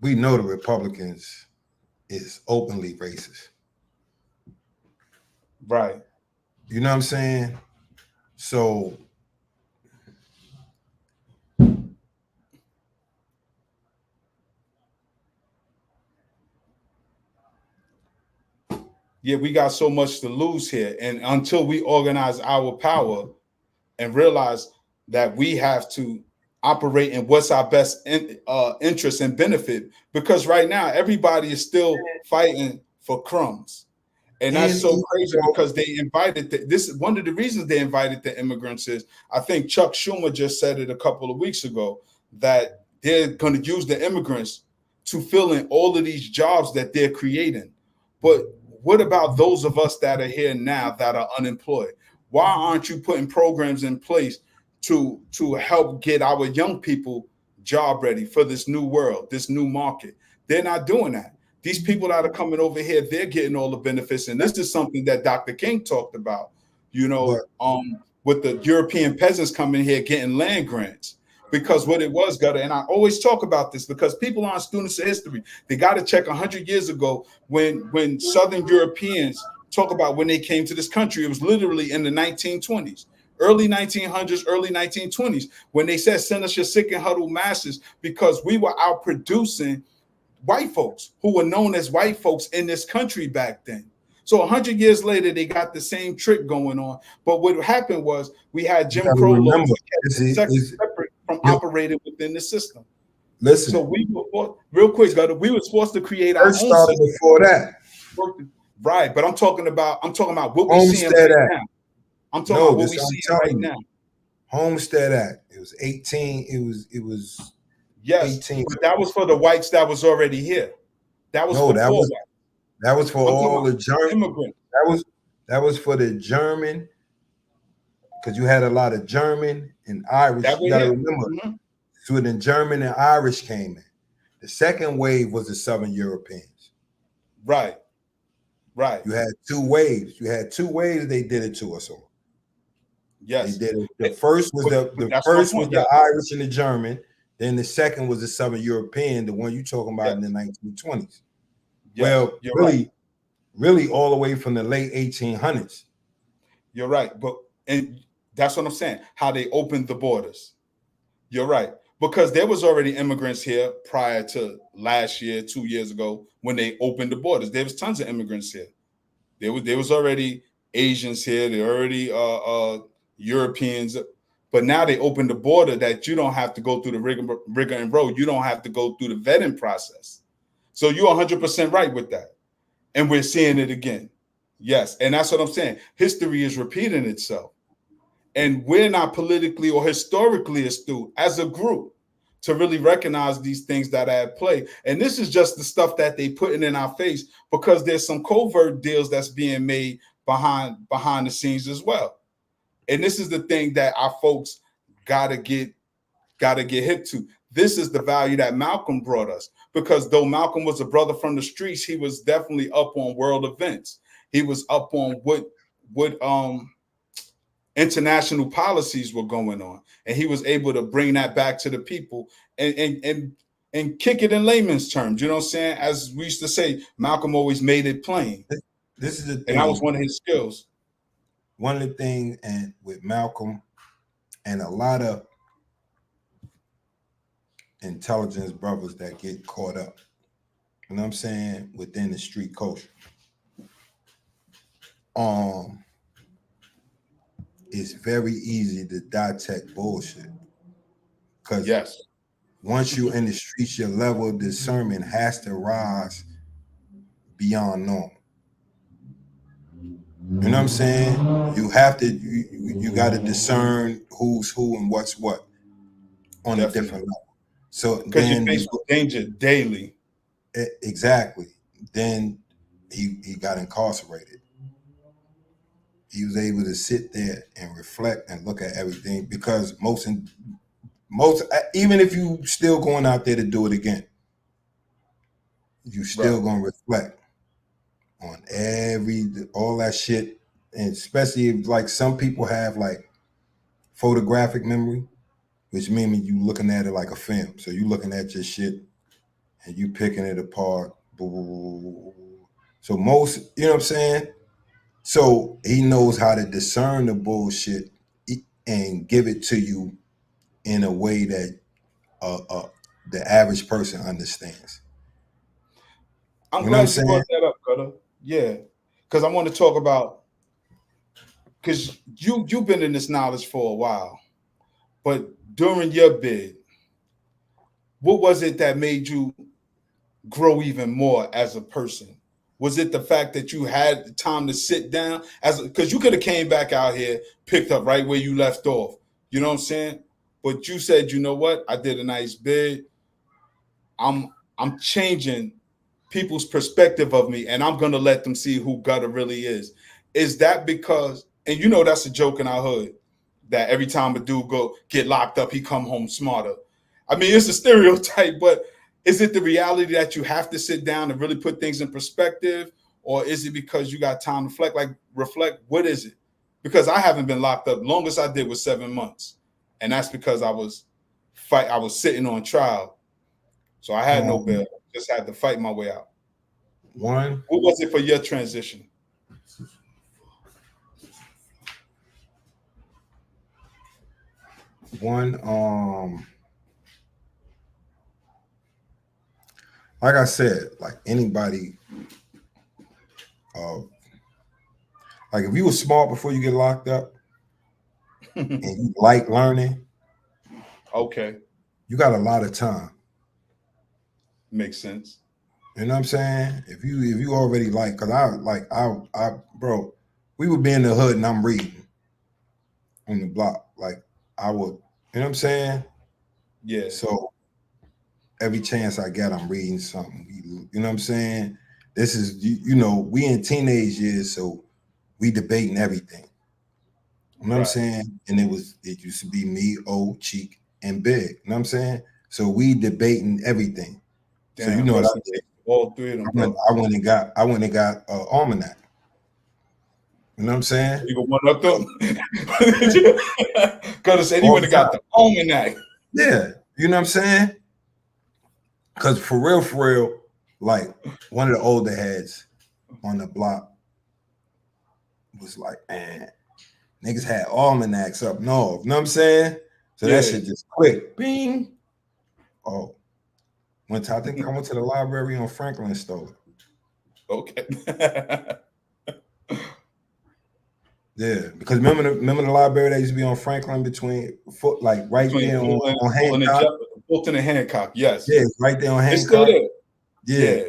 we know the Republicans is openly racist. Right. You know what I'm saying? So yeah, we got so much to lose here. And until we organize our power and realize that we have to operate in what's our best interest and benefit, because right now everybody is still fighting for crumbs. And that's so crazy because they invited this. One of the reasons they invited the immigrants is, I think Chuck Schumer just said it a couple of weeks ago, that they're going to use the immigrants to fill in all of these jobs that they're creating. But what about those of us that are here now that are unemployed? Why aren't you putting programs in place to help get our young people job ready for this new world, this new market? They're not doing that. These people that are coming over here, they're getting all the benefits. And this is something that Dr. King talked about, with the European peasants coming here getting land grants. Because what it was, Gutter, and I always talk about this because people aren't students of history. They got to check 100 years ago when Southern Europeans talk about when they came to this country. It was literally in the 1920s, early 1900s, early 1920s, when they said, send us your sick and huddled masses, because we were out producing white folks who were known as white folks in this country back then. So 100 years later, they got the same trick going on. But what happened was we had Jim Crow laws separate from operating within the system. Listen. So we were, real quick, we were supposed to create our own started system. Before that. Right, but I'm talking about what we're seeing right now. I'm talking about what we're seeing right now. Homestead Act. It was 18. It was yes, 18. But that was for the whites that was already here. That was that was for all the German immigrants. That was for the German, because you had a lot of German and Irish. You got to remember, so then German and Irish came in. The second wave was the Southern Europeans. Right. You had two waves. They did it to us all. Yes. They did it. The first was the Irish and the German. Then the second was the Southern European, the one you're talking about in the 1920s. Yes, well, really all the way from the late 1800s. You're right. And that's what I'm saying, how they opened the borders. You're right. Because there was already immigrants here prior to last year, 2 years ago, when they opened the borders. There was tons of immigrants here. There was already Asians here. There were already Europeans. But now they opened the border that you don't have to go through the rigor and road. You don't have to go through the vetting process. So you're 100% right with that. And we're seeing it again. Yes. And that's what I'm saying. History is repeating itself. And we're not politically or historically astute as a group to really recognize these things that are at play. And this is just the stuff that they putting in our face, because there's some covert deals that's being made behind the scenes as well. And this is the thing that our folks gotta get hip to. This is the value that Malcolm brought us, because though Malcolm was a brother from the streets, he was definitely up on world events. He was up on what international policies were going on, and he was able to bring that back to the people and kick it in layman's terms. You know what I'm saying? As we used to say, Malcolm always made it plain. This is the thing. And that was one of his skills. One of the things, and with Malcolm and a lot of intelligence brothers that get caught up, you know what I'm saying, within the street culture. It's very easy to detect bullshit. Because once you're in the streets, your level of discernment has to rise beyond normal. You know what I'm saying? You have to, you got to discern who's who and what's what on a different level. So because you face danger daily. Exactly. Then he got incarcerated. He was able to sit there and reflect and look at everything, because most, even if you still going out there to do it again, you still gonna reflect on all that shit. And especially if, like, some people have like photographic memory, which means you looking at it like a film. So you looking at your shit and you picking it apart. So most, you know what I'm saying? So he knows how to discern the bullshit and give it to you in a way that the average person understands. I'm glad you brought that up, brother. Yeah, because I want to talk about, because you've been in this knowledge for a while, but during your bid, what was it that made you grow even more as a person? Was it the fact that you had the time to sit down, because you could have came back out here, picked up right where you left off, you know what I'm saying? But you said, you know what, I did a nice bid. I'm changing people's perspective of me, and I'm gonna let them see who Gutter really is. Is that because, and you know that's a joke in our hood, that every time a dude get locked up, he come home smarter. I mean, it's a stereotype, but is it the reality that you have to sit down and really put things in perspective? Or is it because you got time to reflect? What is it? Because I haven't been locked up. Longest I did was 7 months. And that's because I was fight. I was sitting on trial, so I had no bail. Just had to fight my way out. One. What was it for your transition? One, like I said, like anybody, like if you were smart before you get locked up and you like learning, Okay, you got a lot of time. makes sense. You know what I'm saying? If you already like, cause I bro, we would be in the hood and I'm reading on the block. Like I would, you know what I'm saying? Yeah. So every chance I get, I'm reading something. You know what I'm saying? This is you know, we in teenage years, so we debating everything. You know what I'm saying? And it used to be me, O, Cheek, and Big. You know what I'm saying? So we debating everything. Damn, so you know what I did? All three of them. I went and got almanac. You know what I'm saying? You go one up them. Because said he would have got the almanac. Yeah, you know what I'm saying? Because for real, like one of the older heads on the block was like, man, niggas had almanacs up north. You know what I'm saying? So that shit just quick. Bing. Oh. I think I went to the library on Franklin and stole it. Okay. Yeah, because remember the library that used to be on Franklin between right there on Hancock. Fulton and Hancock, yes. Yeah, right there on Hancock. It's still there. Yeah.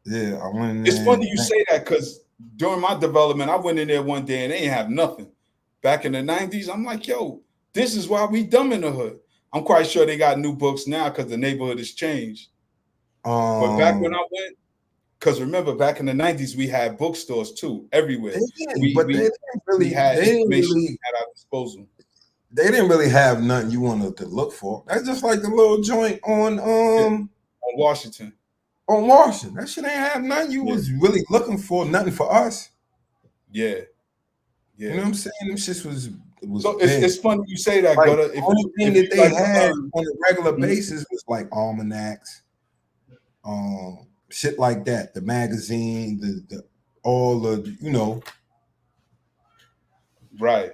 Yeah, I went in there. It's funny you say that because during my development, I went in there one day and they ain't have nothing. Back in the 90s, I'm like, yo, this is why we dumb in the hood. I'm quite sure they got new books now because the neighborhood has changed. But back when I went, because remember, back in the 90s, we had bookstores too, everywhere. They didn't really had information at our disposal. They didn't really have nothing you wanted to look for. That's just like the little joint on Washington. On Washington. That shit ain't have nothing you was really looking for, nothing for us. Yeah. You know what I'm saying? Them shits was so it's funny you say that, like, Gutter. The only thing that they had on a regular basis was like almanacs, shit like that. The magazine, the all the, you know. Right.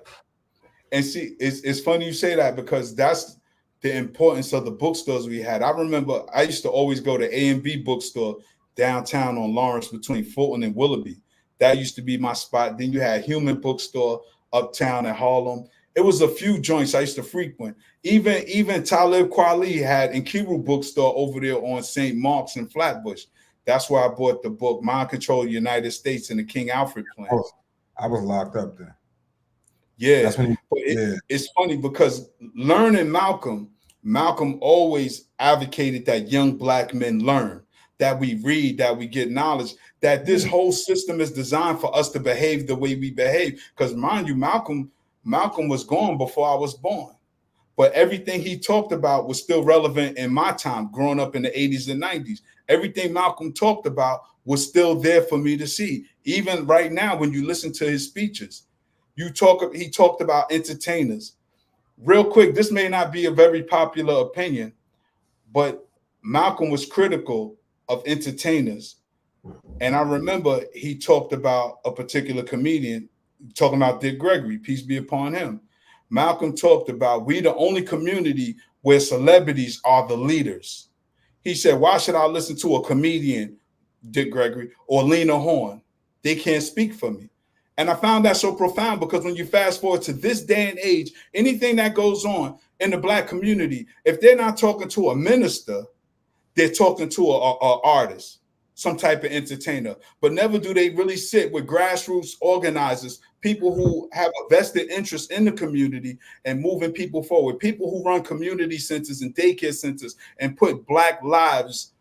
And see, it's funny you say that because that's the importance of the bookstores we had. I remember I used to always go to A&B bookstore downtown on Lawrence between Fulton and Willoughby. That used to be my spot. Then you had Human Bookstore uptown in Harlem. It was a few joints I used to frequent. Even Talib Kweli had Nkiru Bookstore over there on St. Mark's in Flatbush. That's where I bought the book Mind Control United States and the King Alfred Plan. Oh, I was locked up there. Yeah, that's when it's funny because learning Malcolm always advocated that young black men learn, that we read, that we get knowledge, that this whole system is designed for us to behave the way we behave. Because mind you, Malcolm was gone before I was born, but everything he talked about was still relevant in my time, growing up in the 80s and 90s. Everything Malcolm talked about was still there for me to see. Even right now, when you listen to his speeches, he talked about entertainers. Real quick, this may not be a very popular opinion, but Malcolm was critical of entertainers. And I remember he talked about a particular comedian, talking about Dick Gregory, peace be upon him. Malcolm talked about we the only community where celebrities are the leaders. He said, why should I listen to a comedian, Dick Gregory, or Lena Horne? They can't speak for me. And I found that so profound because when you fast forward to this day and age, anything that goes on in the black community, if they're not talking to a minister, they're talking to a artist, some type of entertainer. But never do they really sit with grassroots organizers, people who have a vested interest in the community and moving people forward, people who run community centers and daycare centers and put black lives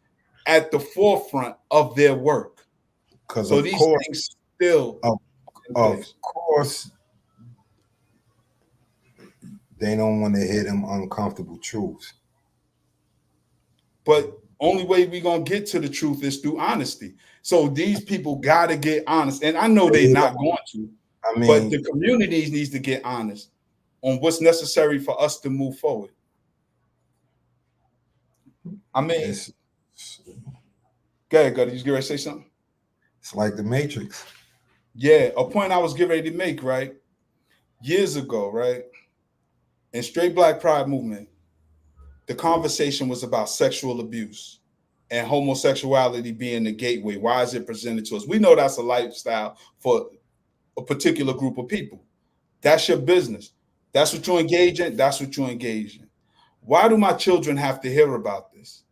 at the forefront of their work. So these things still... Of course, they don't want to hear them uncomfortable truths. But only way we're going to get to the truth is through honesty. So these people got to get honest. And I know they're not going to. I mean, but the community needs to get honest on what's necessary for us to move forward. I mean, It's go ahead, Gutty. You get ready to say something? it's like the Matrix. Yeah, a point I was getting ready to make, right? Years ago, right? In straight black pride movement, the conversation was about sexual abuse and homosexuality being the gateway. Why is it presented to us? We know that's a lifestyle for a particular group of people. That's your business. That's what you engage in. That's what you engage in. Why do my children have to hear about this?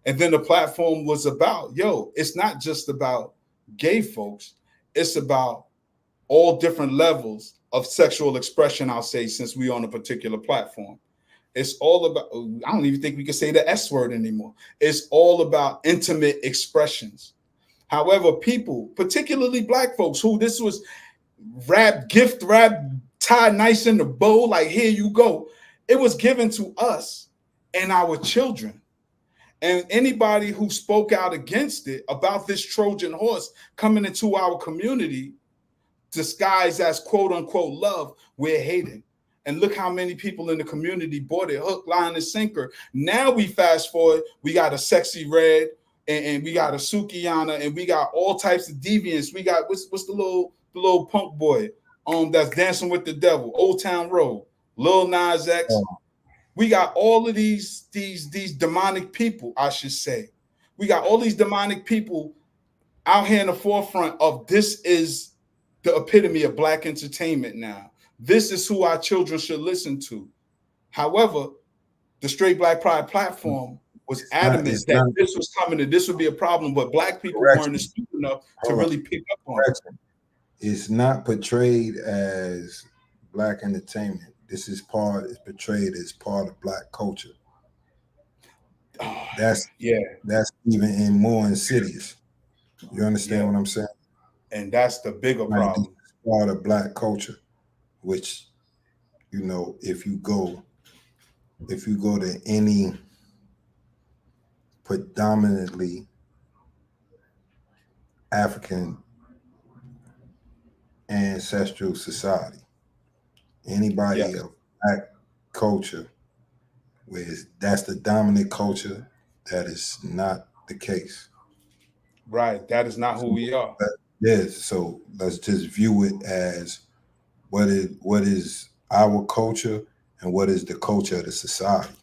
And then the platform was about, yo, it's not just about gay folks. It's about all different levels of sexual expression, I'll say, since we on a particular platform. It's all about, I don't even think we can say the S word anymore. It's all about intimate expressions. However, people, particularly black folks, who this was gift wrap, tied nice in the bow, like here you go. It was given to us and our children. And anybody who spoke out against it about this Trojan horse coming into our community, disguised as quote unquote love, we're hating. And look how many people in the community bought it, hook, line, and sinker. Now we fast forward, we got a Sexy Red, and we got a Sukiyana, and we got all types of deviants. We got what's the little punk boy that's dancing with the devil, Old Town Road, Lil Nas X. We got all of these demonic people, I should say. We got all these demonic people out here in the forefront of this is the epitome of black entertainment now. This is who our children should listen to. However, the Straight Black Pride platform was adamant that this was coming and this would be a problem, but black people weren't astute enough to really pick up on it. It's not portrayed as black entertainment. This is portrayed as part of black culture. That's even more insidious. You understand what I'm saying? And that's the bigger problem. Part of black culture, which, you know, if you go to any predominantly African ancestral society, anybody of black culture, where that's the dominant culture, that is not the case. Right. That is not who we are. Yes. So let's just view it as what is our culture and what is the culture of the society.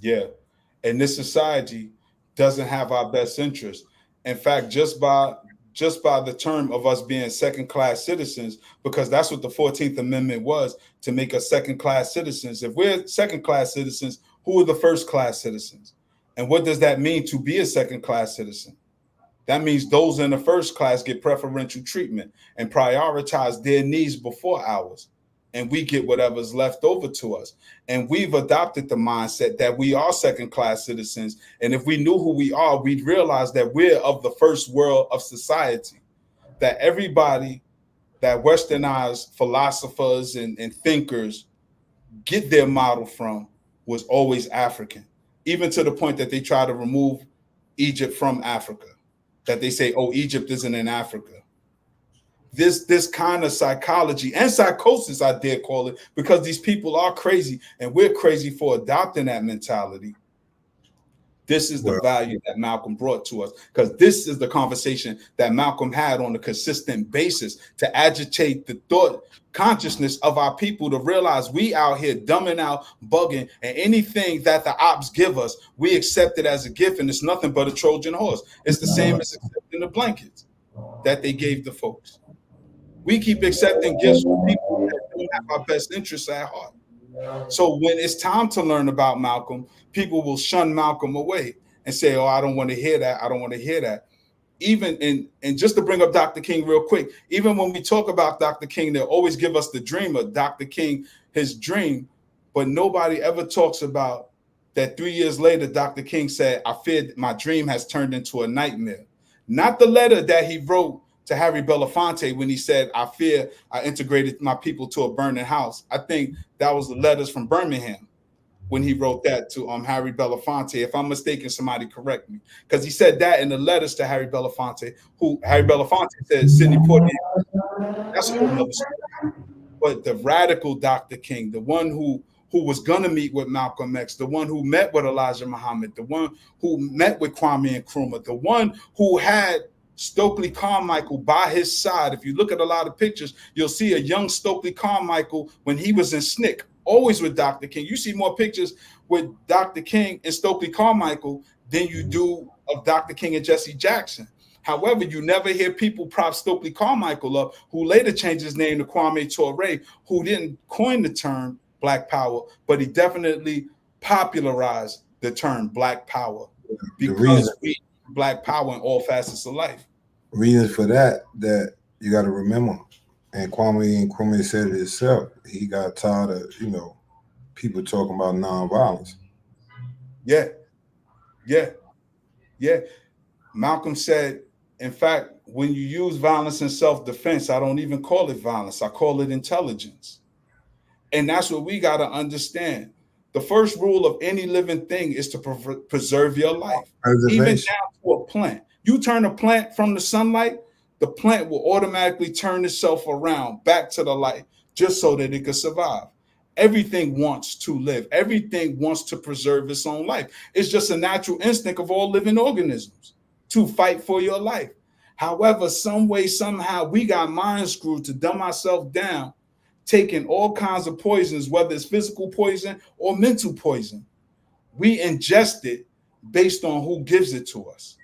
Yeah. And this society doesn't have our best interest. In fact, just by the term of us being second-class citizens, because that's what the 14th Amendment was, to make us second-class citizens. If we're second-class citizens, who are the first-class citizens? And what does that mean to be a second-class citizen? That means those in the first class get preferential treatment and prioritize their needs before ours. And we get whatever's left over to us. And we've adopted the mindset that we are second-class citizens. And if we knew who we are, we'd realize that we're of the first world of society, that everybody that westernized philosophers and thinkers get their model from was always African, even to the point that they try to remove Egypt from Africa, that they say, oh, Egypt isn't in Africa. This kind of psychology and psychosis, I dare call it, because these people are crazy and we're crazy for adopting that mentality. This is the value that Malcolm brought to us, because this is the conversation that Malcolm had on a consistent basis to agitate the thought consciousness of our people to realize we out here dumbing out, bugging, and anything that the ops give us, we accept it as a gift, and it's nothing but a Trojan horse. It's the same as accepting the blankets that they gave the folks. We keep accepting gifts from people that don't have our best interests at heart. So when it's time to learn about Malcolm, people will shun Malcolm away and say, oh, I don't want to hear that. I don't want to hear that. Even and just to bring up Dr. King real quick, even when we talk about Dr. King, they'll always give us the dream of Dr. King, his dream, but nobody ever talks about that 3 years later, Dr. King said, I fear my dream has turned into a nightmare. Not the letter that he wrote to Harry Belafonte when he said, I fear I integrated my people to a burning house. I think that was the letters from Birmingham when he wrote that to Harry Belafonte. If I'm mistaken, somebody correct me. Because he said that in the letters to Harry Belafonte, who Harry Belafonte said Sidney Poitier. That's a whole nother story. But the radical Dr. King, the one who who was gonna meet with Malcolm X, the one who met with Elijah Muhammad, the one who met with Kwame Nkrumah, the one who had Stokely Carmichael by his side. If you look at a lot of pictures, you'll see a young Stokely Carmichael when he was in SNCC, always with Dr. King. You see more pictures with Dr. King and Stokely Carmichael than you do of Dr. King and Jesse Jackson. However, you never hear people prop Stokely Carmichael up, who later changed his name to Kwame Ture, who didn't coin the term Black Power, but he definitely popularized the term Black Power because we Black Power in all facets of life. Reasons for that you got to remember, and Kwame Nkrumah said it himself. He got tired of people talking about nonviolence. Yeah. Malcolm said, in fact, when you use violence in self-defense, I don't even call it violence. I call it intelligence. And that's what we got to understand. The first rule of any living thing is to preserve your life, even down to a plant. You turn a plant from the sunlight, the plant will automatically turn itself around back to the light just so that it can survive. Everything wants to live. Everything wants to preserve its own life. It's just a natural instinct of all living organisms to fight for your life. However, some way, somehow, we got mind screwed to dumb ourselves down, taking all kinds of poisons, whether it's physical poison or mental poison. We ingest it based on who gives it to us.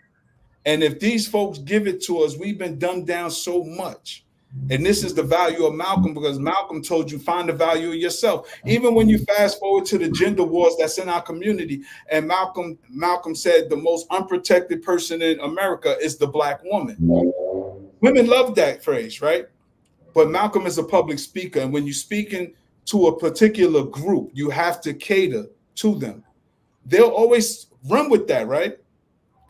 And if these folks give it to us, we've been dumbed down so much. And this is the value of Malcolm, because Malcolm told you find the value of yourself. Even when you fast forward to the gender wars that's in our community, and Malcolm said the most unprotected person in America is the Black woman. Women love that phrase, right? But Malcolm is a public speaker, and when you're speaking to a particular group, you have to cater to them. They'll always run with that, right?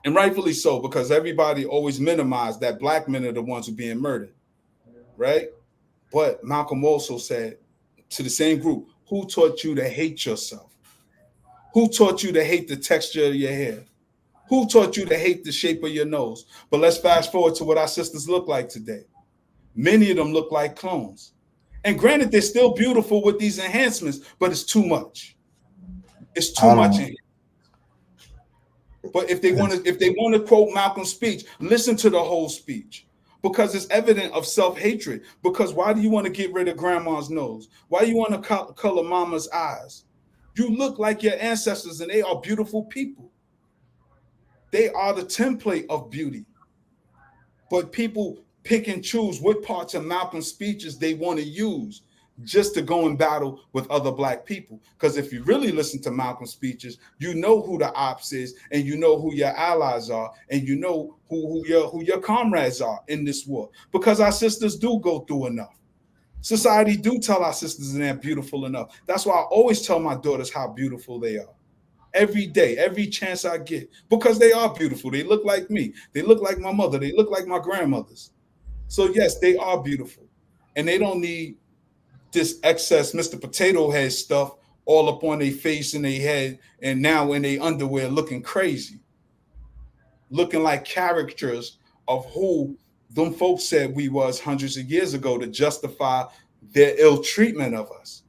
And rightfully so, because everybody always minimized that Black men are the ones who are being murdered, right? But Malcolm also said to the same group, who taught you to hate yourself? Who taught you to hate the texture of your hair? Who taught you to hate the shape of your nose? But let's fast forward to what our sisters look like today. Many of them look like clones. And granted, they're still beautiful with these enhancements, but it's too much. It's too much. But if they want to quote Malcolm's speech, listen to the whole speech, because it's evident of self-hatred. Because why do you want to get rid of grandma's nose? Why do you want to color mama's eyes? You look like your ancestors, and they are beautiful people. They are the template of beauty. But people pick and choose what parts of Malcolm's speeches they want to use just to go in battle with other Black people. Because if you really listen to Malcolm's speeches, you know who the ops is, and you know who your allies are, and you know who your comrades are in this war. Because our sisters do go through enough. Society do tell our sisters they're beautiful enough. That's why I always tell my daughters how beautiful they are. Every day, every chance I get, because they are beautiful. They look like me. They look like my mother. They look like my grandmothers. So yes, they are beautiful, and they don't need this excess Mr. Potato Head stuff all up on their face and their head, and now in their underwear looking crazy, looking like caricatures of who them folks said we was hundreds of years ago to justify their ill treatment of us.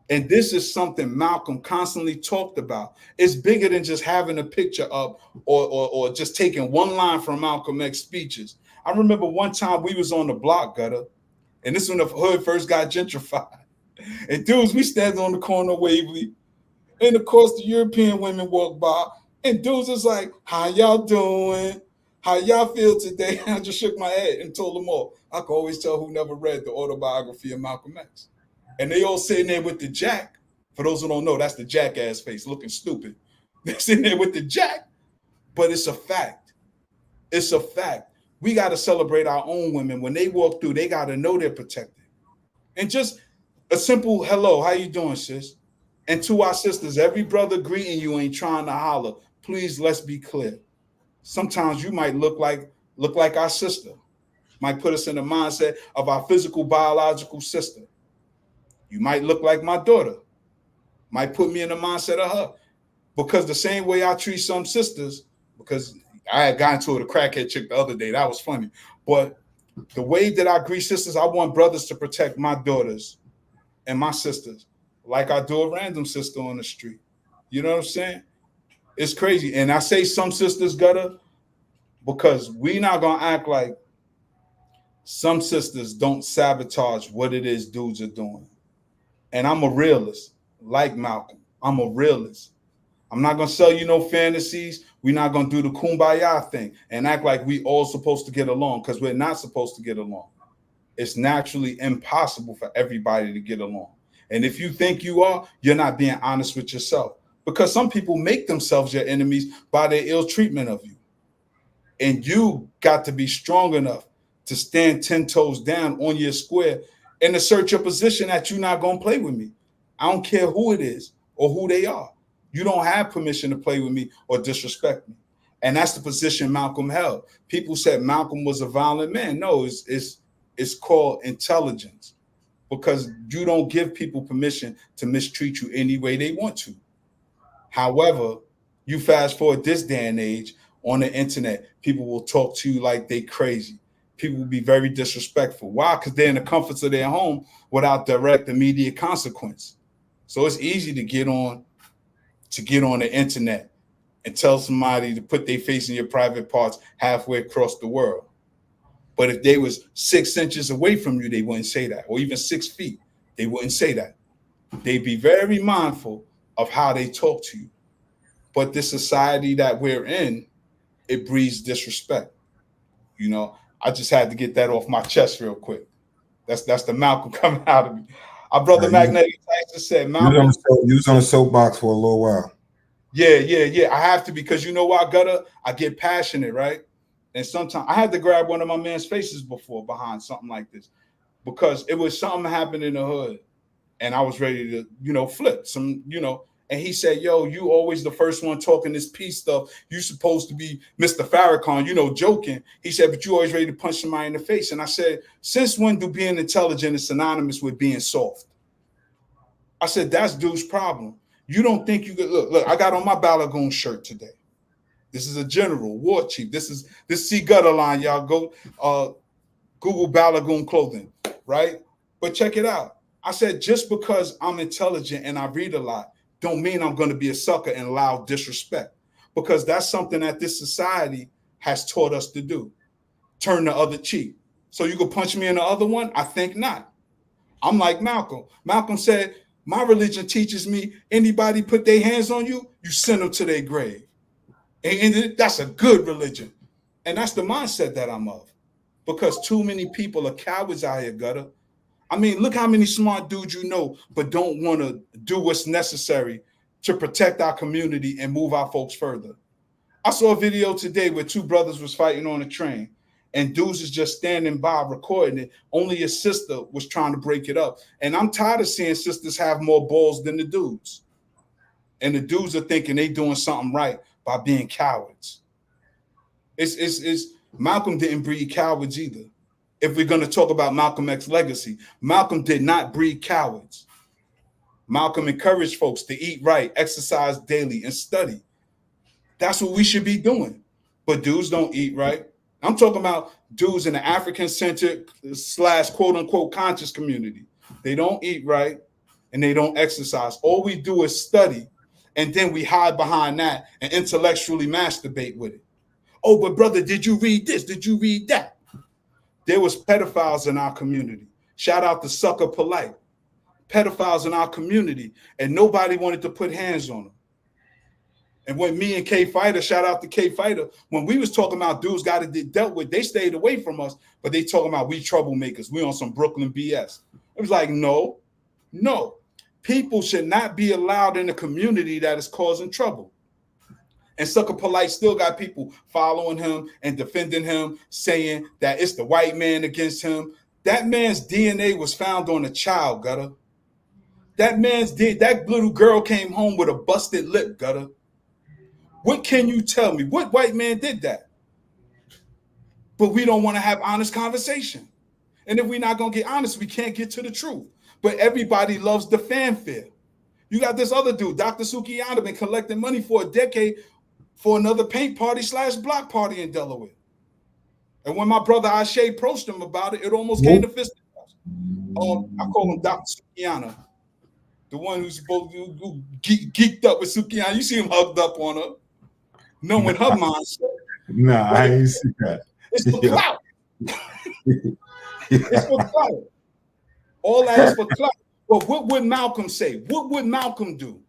And this is something Malcolm constantly talked about. It's bigger than just having a picture up or just taking one line from Malcolm X speeches. I remember one time we was on the block, Gutter, and this is when the hood first got gentrified. And dudes, we stand on the corner of Waverly, and of course the European women walk by, and dudes is like, how y'all doing? How y'all feel today? I just shook my head and told them all. I can always tell who never read the autobiography of Malcolm X. And they all sitting there with the jack. For those who don't know, that's the jackass face looking stupid. They're sitting there with the jack, but it's a fact. It's a fact. We got to celebrate our own women. When they walk through, they got to know they're protected. And just a simple hello, how you doing, sis? And to our sisters, every brother greeting you ain't trying to holler. Please, let's be clear. Sometimes you might look like our sister. Might put us in the mindset of our physical, biological sister. You might look like my daughter. Might put me in the mindset of her. Because the same way I treat some sisters, because I had gotten to a crackhead chick the other day. That was funny. But the way that I greet sisters, I want brothers to protect my daughters and my sisters. like I do a random sister on the street. You know what I'm saying? It's crazy. And I say some sisters gutter because we not gonna act like some sisters don't sabotage what it is dudes are doing. And I'm a realist, like Malcolm. I'm a realist. I'm not gonna sell you no fantasies. We're not gonna do the kumbaya thing and act like we all supposed to get along because we're not supposed to get along. It's naturally impossible for everybody to get along. And if you think you are, you're not being honest with yourself. Because some people make themselves your enemies by their ill treatment of you. And you got to be strong enough to stand 10 toes down on your square and assert your position that you're not going to play with me. I don't care who it is or who they are. You don't have permission to play with me or disrespect me. And that's the position Malcolm held. People said Malcolm was a violent man. No, it's called intelligence because you don't give people permission to mistreat you any way they want to. However, you fast forward this day and age on the internet, people will talk to you like they crazy. People will be very disrespectful. Why? Because they're in the comforts of their home without direct immediate consequence. So it's easy to get on the internet and tell somebody to put their face in your private parts halfway across the world. But if they was 6 inches away from you, they wouldn't say that. Or even 6 feet, they wouldn't say that. They'd be very mindful of how they talk to you. But the society that we're in, it breeds disrespect. You know, I just had to get that off my chest real quick. That's the Malcolm coming out of me. Our brother Magnetic Tyson said, Malcolm. You was on a soapbox for a little while. Yeah. I have to because you know why, Gutter? I get passionate, right? And sometimes I had to grab one of my man's faces before behind something like this because it was something happened in the hood and I was ready to, flip some, and he said, yo, you always the first one talking this peace stuff. You supposed to be Mr. Farrakhan, joking. He said, but you always ready to punch somebody in the face. And I said, since when do being intelligent is synonymous with being soft? I said, that's dude's problem. You don't think you could look, I got on my Balagoon shirt today. This is a general war chief. This C Gutter line, y'all go Google Balagoon clothing, right? But check it out. I said, just because I'm intelligent and I read a lot, don't mean I'm going to be a sucker and allow disrespect. Because that's something that this society has taught us to do. Turn the other cheek. So you could punch me in the other one? I think not. I'm like Malcolm. Malcolm said, my religion teaches me anybody put their hands on you, you send them to their grave. And that's a good religion. And that's the mindset that I'm of. Because too many people are cowards out here, Gutter. I mean, look how many smart dudes you know, but don't want to do what's necessary to protect our community and move our folks further. I saw a video today where 2 brothers was fighting on a train and dudes is just standing by recording it. Only his sister was trying to break it up. And I'm tired of seeing sisters have more balls than the dudes. And the dudes are thinking they doing something right by being cowards. It's Malcolm didn't breed cowards either. If we're going to talk about Malcolm X's legacy, Malcolm did not breed cowards. Malcolm encouraged folks to eat right, exercise daily, and study. That's what we should be doing. But dudes don't eat right. I'm talking about dudes in the African-centered / quote-unquote conscious community. They don't eat right, and they don't exercise. All we do is study, and then we hide behind that and intellectually masturbate with it. Oh, but brother, did you read this? Did you read that? There was pedophiles in our community. Shout out to Sucker Polite. Pedophiles in our community, and nobody wanted to put hands on them. And when me and K Fighter, shout out to K Fighter, when we was talking about dudes got to get dealt with, they stayed away from us, but they talking about we troublemakers. We on some Brooklyn BS. It was like, no. People should not be allowed in a community that is causing trouble. And Sucker Polite still got people following him and defending him, saying that it's the white man against him. That man's DNA was found on a child, Gutter. That little girl came home with a busted lip, Gutter. What can you tell me? What white man did that? But we don't want to have honest conversation. And if we're not going to get honest, we can't get to the truth. But everybody loves the fanfare. You got this other dude, Dr. Sukiyama, been collecting money for a decade for another paint party / block party in Delaware. And when my brother Ashe approached him about it, it almost came to fisticuffs. I call him Dr. Sukiyama. The one who's supposed to who geeked up with Sukiyaki. You see him hugged up on her, knowing her mindset. Nah, I ain't see that. It's for clout. It's for clout. All that is for clout. But what would Malcolm say? What would Malcolm do?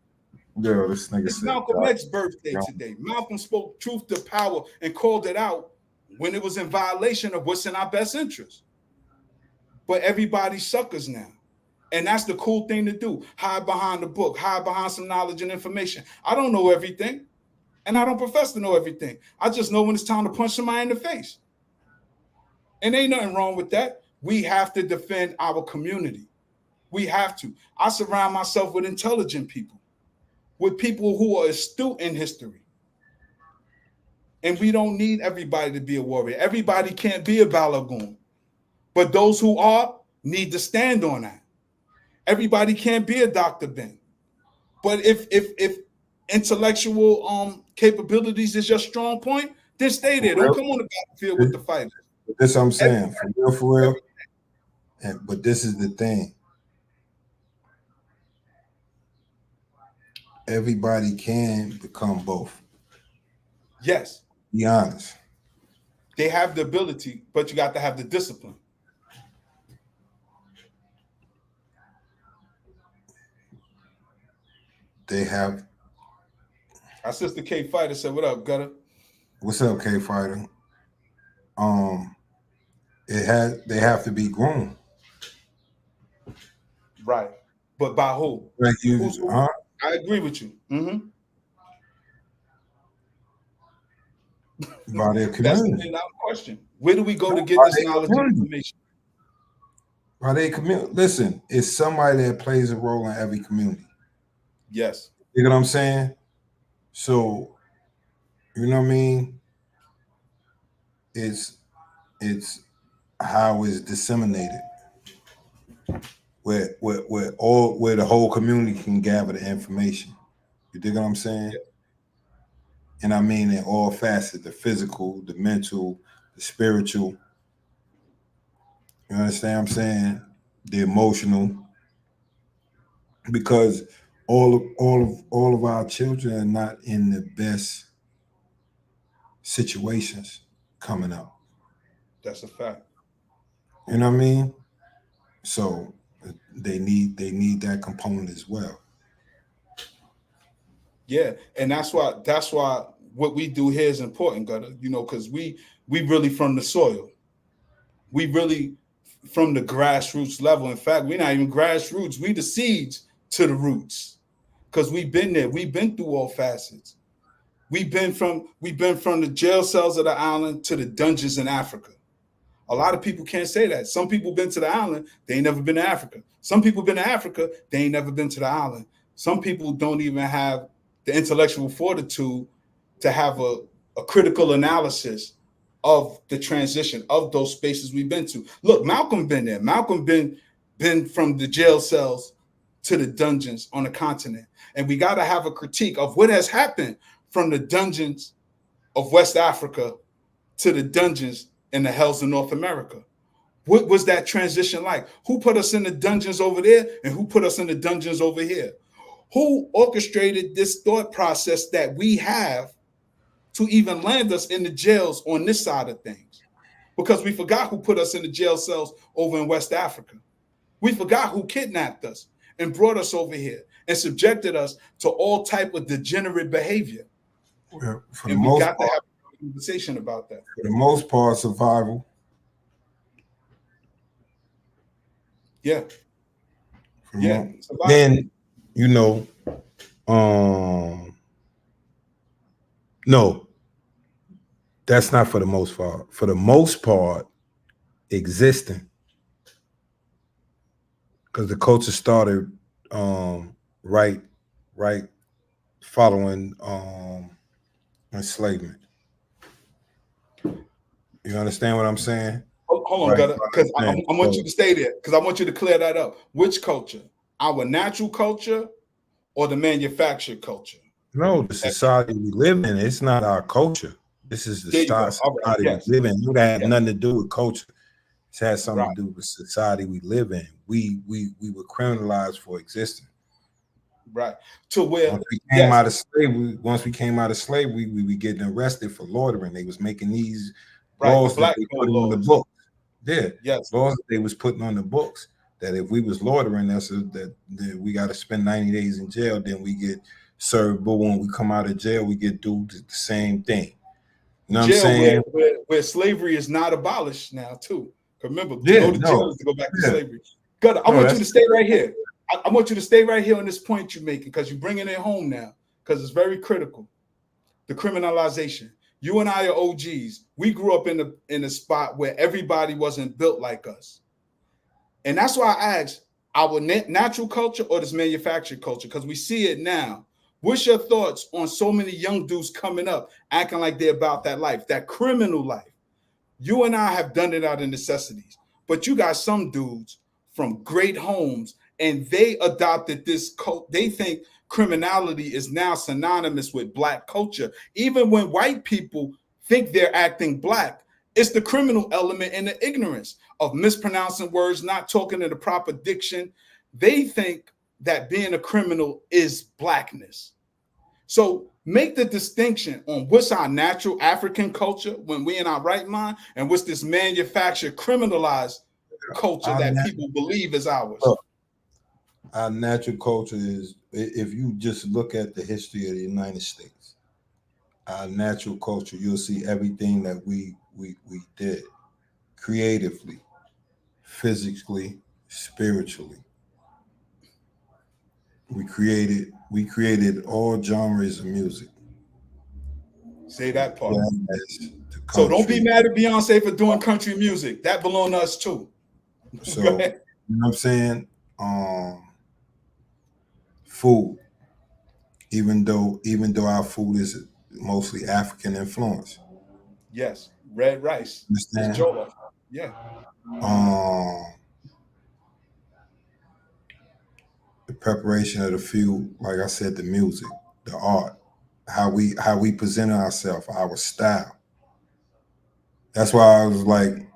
Yo, this nigga It's said Malcolm that. X's birthday today. Malcolm spoke truth to power and called it out when it was in violation of what's in our best interest. But everybody's suckers now. And that's the cool thing to do. Hide behind the book, hide behind some knowledge and information. I don't know everything, and I don't profess to know everything. I just know when it's time to punch somebody in the face. And ain't nothing wrong with that. We have to defend our community. We have to. I surround myself with intelligent people, with people who are astute in history. And we don't need everybody to be a warrior. Everybody can't be a Balagoon. But those who are need to stand on that. Everybody can't be a Dr. Ben. But if intellectual capabilities is your strong point, then stay there. Don't come on the battlefield with the fighters. That's what I'm saying. For real. But this is the thing. Everybody can become both. Yes. Be honest. They have the ability, but you got to have the discipline. They have. Our sister K Fighter said, "What up, Gutter?" What's up, K Fighter? They have to be groomed. Right. But by who? Like you, who? huh? I agree with you. Mm-hmm. By their community. That's the million-dollar question. Where do we go to get this knowledge and information? By their community. Listen, it's somebody that plays a role in every community. Yes. You know what I'm saying? So, you know what I mean? It's how it's disseminated. Where the whole community can gather the information. You dig what I'm saying? Yeah. And I mean in all facets, the physical, the mental, the spiritual. You understand what I'm saying? The emotional. Because all of our children are not in the best situations coming up. That's a fact. You know what I mean? So they need that component as well. Yeah, and that's why what we do here is important, Gutter. You know, because we really from the soil. We really from the grassroots level. In fact, we're not even grassroots. We the seeds to the roots, because we've been there. We've been through all facets. We've been from the jail cells of the island to the dungeons in Africa. A lot of people can't say that. Some people been to the island, they ain't never been to Africa. Some people been to Africa, they ain't never been to the island. Some people don't even have the intellectual fortitude to have a critical analysis of the transition of those spaces we've been to. Look, Malcolm been there. Malcolm been from the jail cells to the dungeons on the continent. And we got to have a critique of what has happened from the dungeons of West Africa to the dungeons in the hells of North America. What was that transition like? Who put us in the dungeons over there and who put us in the dungeons over here? Who orchestrated this thought process that we have to even land us in the jails on this side of things? Because we forgot who put us in the jail cells over in West Africa. We forgot who kidnapped us and brought us over here and subjected us to all type of degenerate behavior. Well, and we got to have a conversation about that. For the most part, survival. Yeah. Yeah. Then, you know, no, that's not for the most part. For the most part, existing. Because the culture started right following enslavement. You understand what I'm saying? Hold on, Gutter, because I want you to stay there, because I want you to clear that up. Which culture? Our natural culture or the manufactured culture? No, the society we live in. It's not our culture. This is the society we live in. It had nothing to do with culture. It has something to do with society we live in. We were criminalized for existing. Right. To where Once we came out of slavery, we were getting arrested for loitering. They was making these right, the laws that black they code put on the laws. books. Yeah, Yes. laws that they was putting on the books that if we was loitering, that we got to spend 90 days in jail. Then we get served, but when we come out of jail, we get do the same thing. You know what I'm Jail saying? where slavery is not abolished now, too. Remember, to Yeah, go to jail is to go back to yeah. slavery. Gunner, I No, want you that's to stay right here. I want you to stay right here on this point you're making because you're bringing it home now because it's very critical. The criminalization. You and I are OGs. We grew up in a spot where everybody wasn't built like us. And that's why I asked, our natural culture or this manufactured culture? Because we see it now. What's your thoughts on so many young dudes coming up acting like they're about that life, that criminal life? You and I have done it out of necessities, but you got some dudes from great homes and they adopted this cult. They think criminality is now synonymous with black culture. Even when white people think they're acting black, it's the criminal element and the ignorance of mispronouncing words, not talking in the proper diction. They think that being a criminal is blackness. So make the distinction on what's our natural African culture when we in our right mind and what's this manufactured, criminalized culture that people believe is ours. Our natural culture is, if you just look at the history of the United States, our natural culture, you'll see everything that we did creatively, physically, spiritually. We created all genres of music. Say that part. So don't be mad at Beyonce for doing country music. That belongs to us too. So you know what I'm saying? Food. Even though our food is mostly African influence. Yes, red rice. Understand? Jollof. Yeah. The preparation of the food, like I said, the music, the art, how we present ourselves, our style. That's why I was like,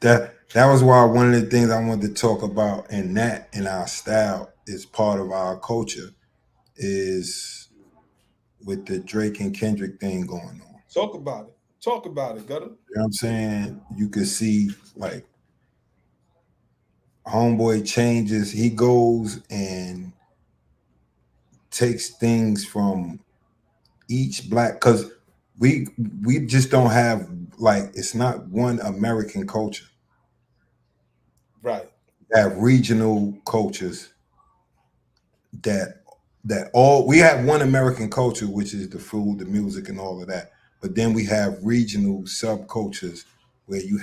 that was why one of the things I wanted to talk about in our style is part of our culture is with the Drake and Kendrick thing going on. Talk about it. Talk about it, Gutter. You know what I'm saying? You could see like Homeboy changes, he goes and takes things from each black, because we just don't have, like, it's not one American culture. Right. We have regional cultures that all we have one American culture, which is the food, the music, and all of that. But then we have regional subcultures where you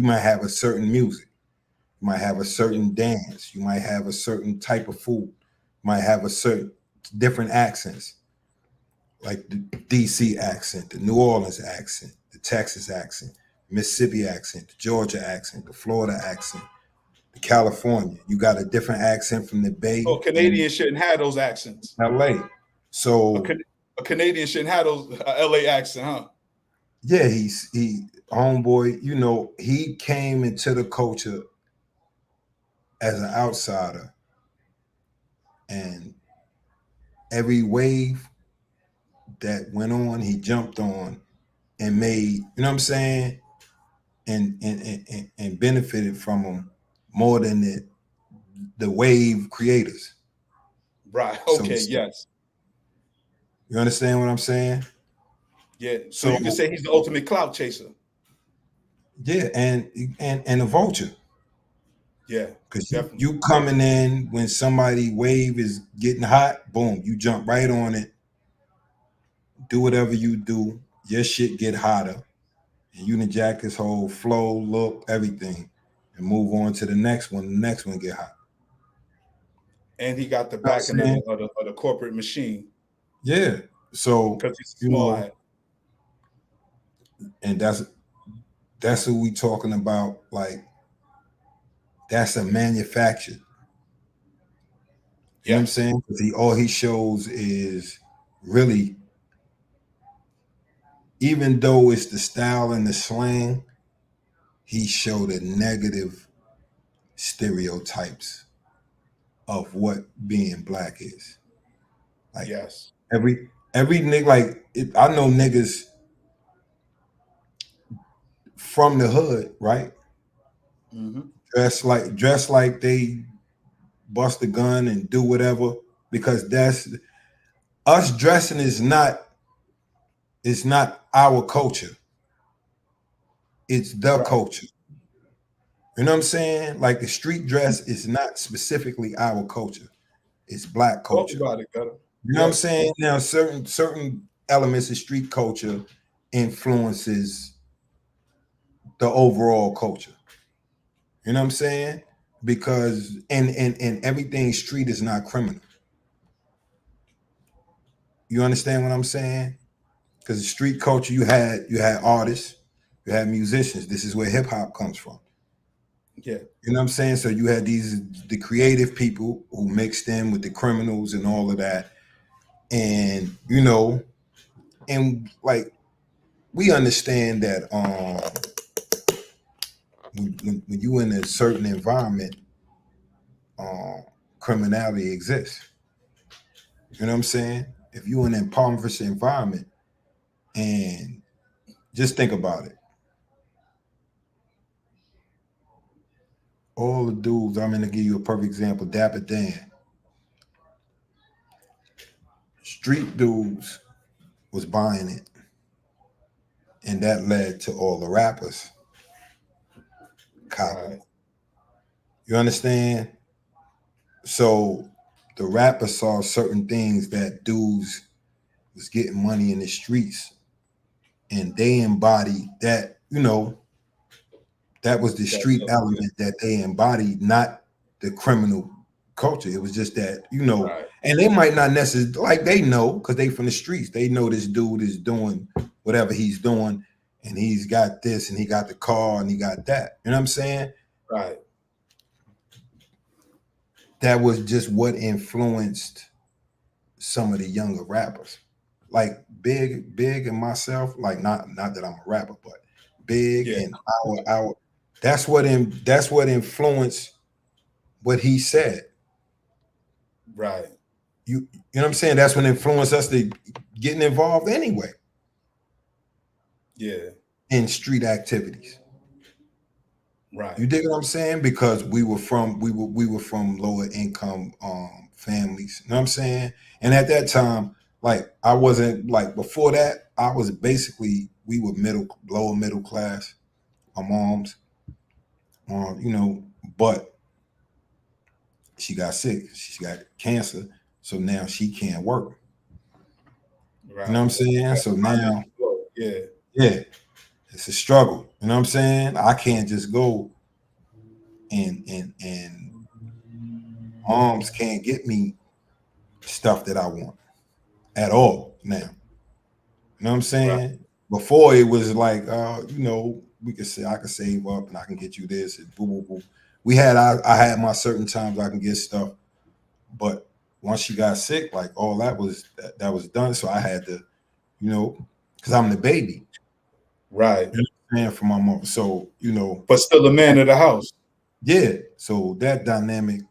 might have a certain music, you might have a certain dance, you might have a certain type of food, you might have a certain different accents, like the DC accent, the New Orleans accent, the Texas accent, Mississippi accent, the Georgia accent, the Florida accent, the California. You got a different accent from the Bay. Oh, Canadians shouldn't have those accents. LA. So a Canadian shouldn't have those LA accent, huh? Yeah, he Homeboy, you know, he came into the culture as an outsider, and every wave that went on, he jumped on and made, you know what I'm saying, and benefited from them more than the wave creators. Right. Okay. So, yes. You understand what I'm saying? Yeah. So you can say he's the ultimate clout chaser. Yeah, and a vulture. Yeah. Because you coming in when somebody wave is getting hot, boom, you jump right on it. Do whatever you do, your shit get hotter, and you can jack his whole flow, look, everything, and move on to the next one. The next one get hot. And he got the backing of the corporate machine. Yeah. So because he's small. And that's who we talking about. Like, that's a manufactured. You know what I'm saying? All he shows is really, even though it's the style and the slang, he showed a negative stereotypes of what being black is. Like Yes. every nigga, like I know niggas from the hood, right? Mm-hmm. Dress like they bust a gun and do whatever, because that's us. Dressing is not our culture. It's the Right. culture. You know what I'm saying? Like the street dress is not specifically our culture. It's black Talk culture. about it, Gutter. You know what I'm Yes. saying? Now certain elements of street culture influences the overall culture. You know what I'm saying? Because and everything street is not criminal. You understand what I'm saying? Because the street culture, you had artists, you had musicians. This is where hip hop comes from. Yeah. You know what I'm saying? So you had the creative people who mixed in with the criminals and all of that. And and like we understand that when you in a certain environment, criminality exists. You know what I'm saying? If you in an impoverished environment, and just think about it. All the dudes, I'm gonna give you a perfect example, Dapper Dan. Street dudes was buying it. And that led to all the rappers copying. Right. You understand? So the rappers saw certain things that dudes was getting money in the streets, and they embodied that. That was the That's street element that they embodied, not the criminal culture. It was just that, right. and they might not necessarily, like, they know because they from the streets. They know this dude is doing whatever he's doing, and he's got this, and he got the car, and he got that. You know what I'm saying? Right. That was just what influenced some of the younger rappers, like Big and myself. Like, not that I'm a rapper, but Big Yeah. and our. That's what influenced what he said. Right. You know what I'm saying? That's what influenced us to getting involved anyway Yeah. in street activities. Right. You dig what I'm saying? Because we were from lower income families. You know what I'm saying? And at that time, like, I wasn't, like, before that, I was basically, we were lower middle class. My mom's, but she got sick. She got cancer, so now she can't work. Right. You know what I'm saying? So now, yeah. yeah, it's a struggle. You know what I'm saying? I can't just go and moms can't get me stuff that I want at all now. You know what I'm saying? Right. Before it was like, we could say I could save up and I can get you this and boo boo boo. I had my certain times I can get stuff, but once she got sick, like, all that was done. So I had to, because I'm the baby. Right. You know what I'm saying, for my mom. So, But still the man of the house. yeah. So that dynamic,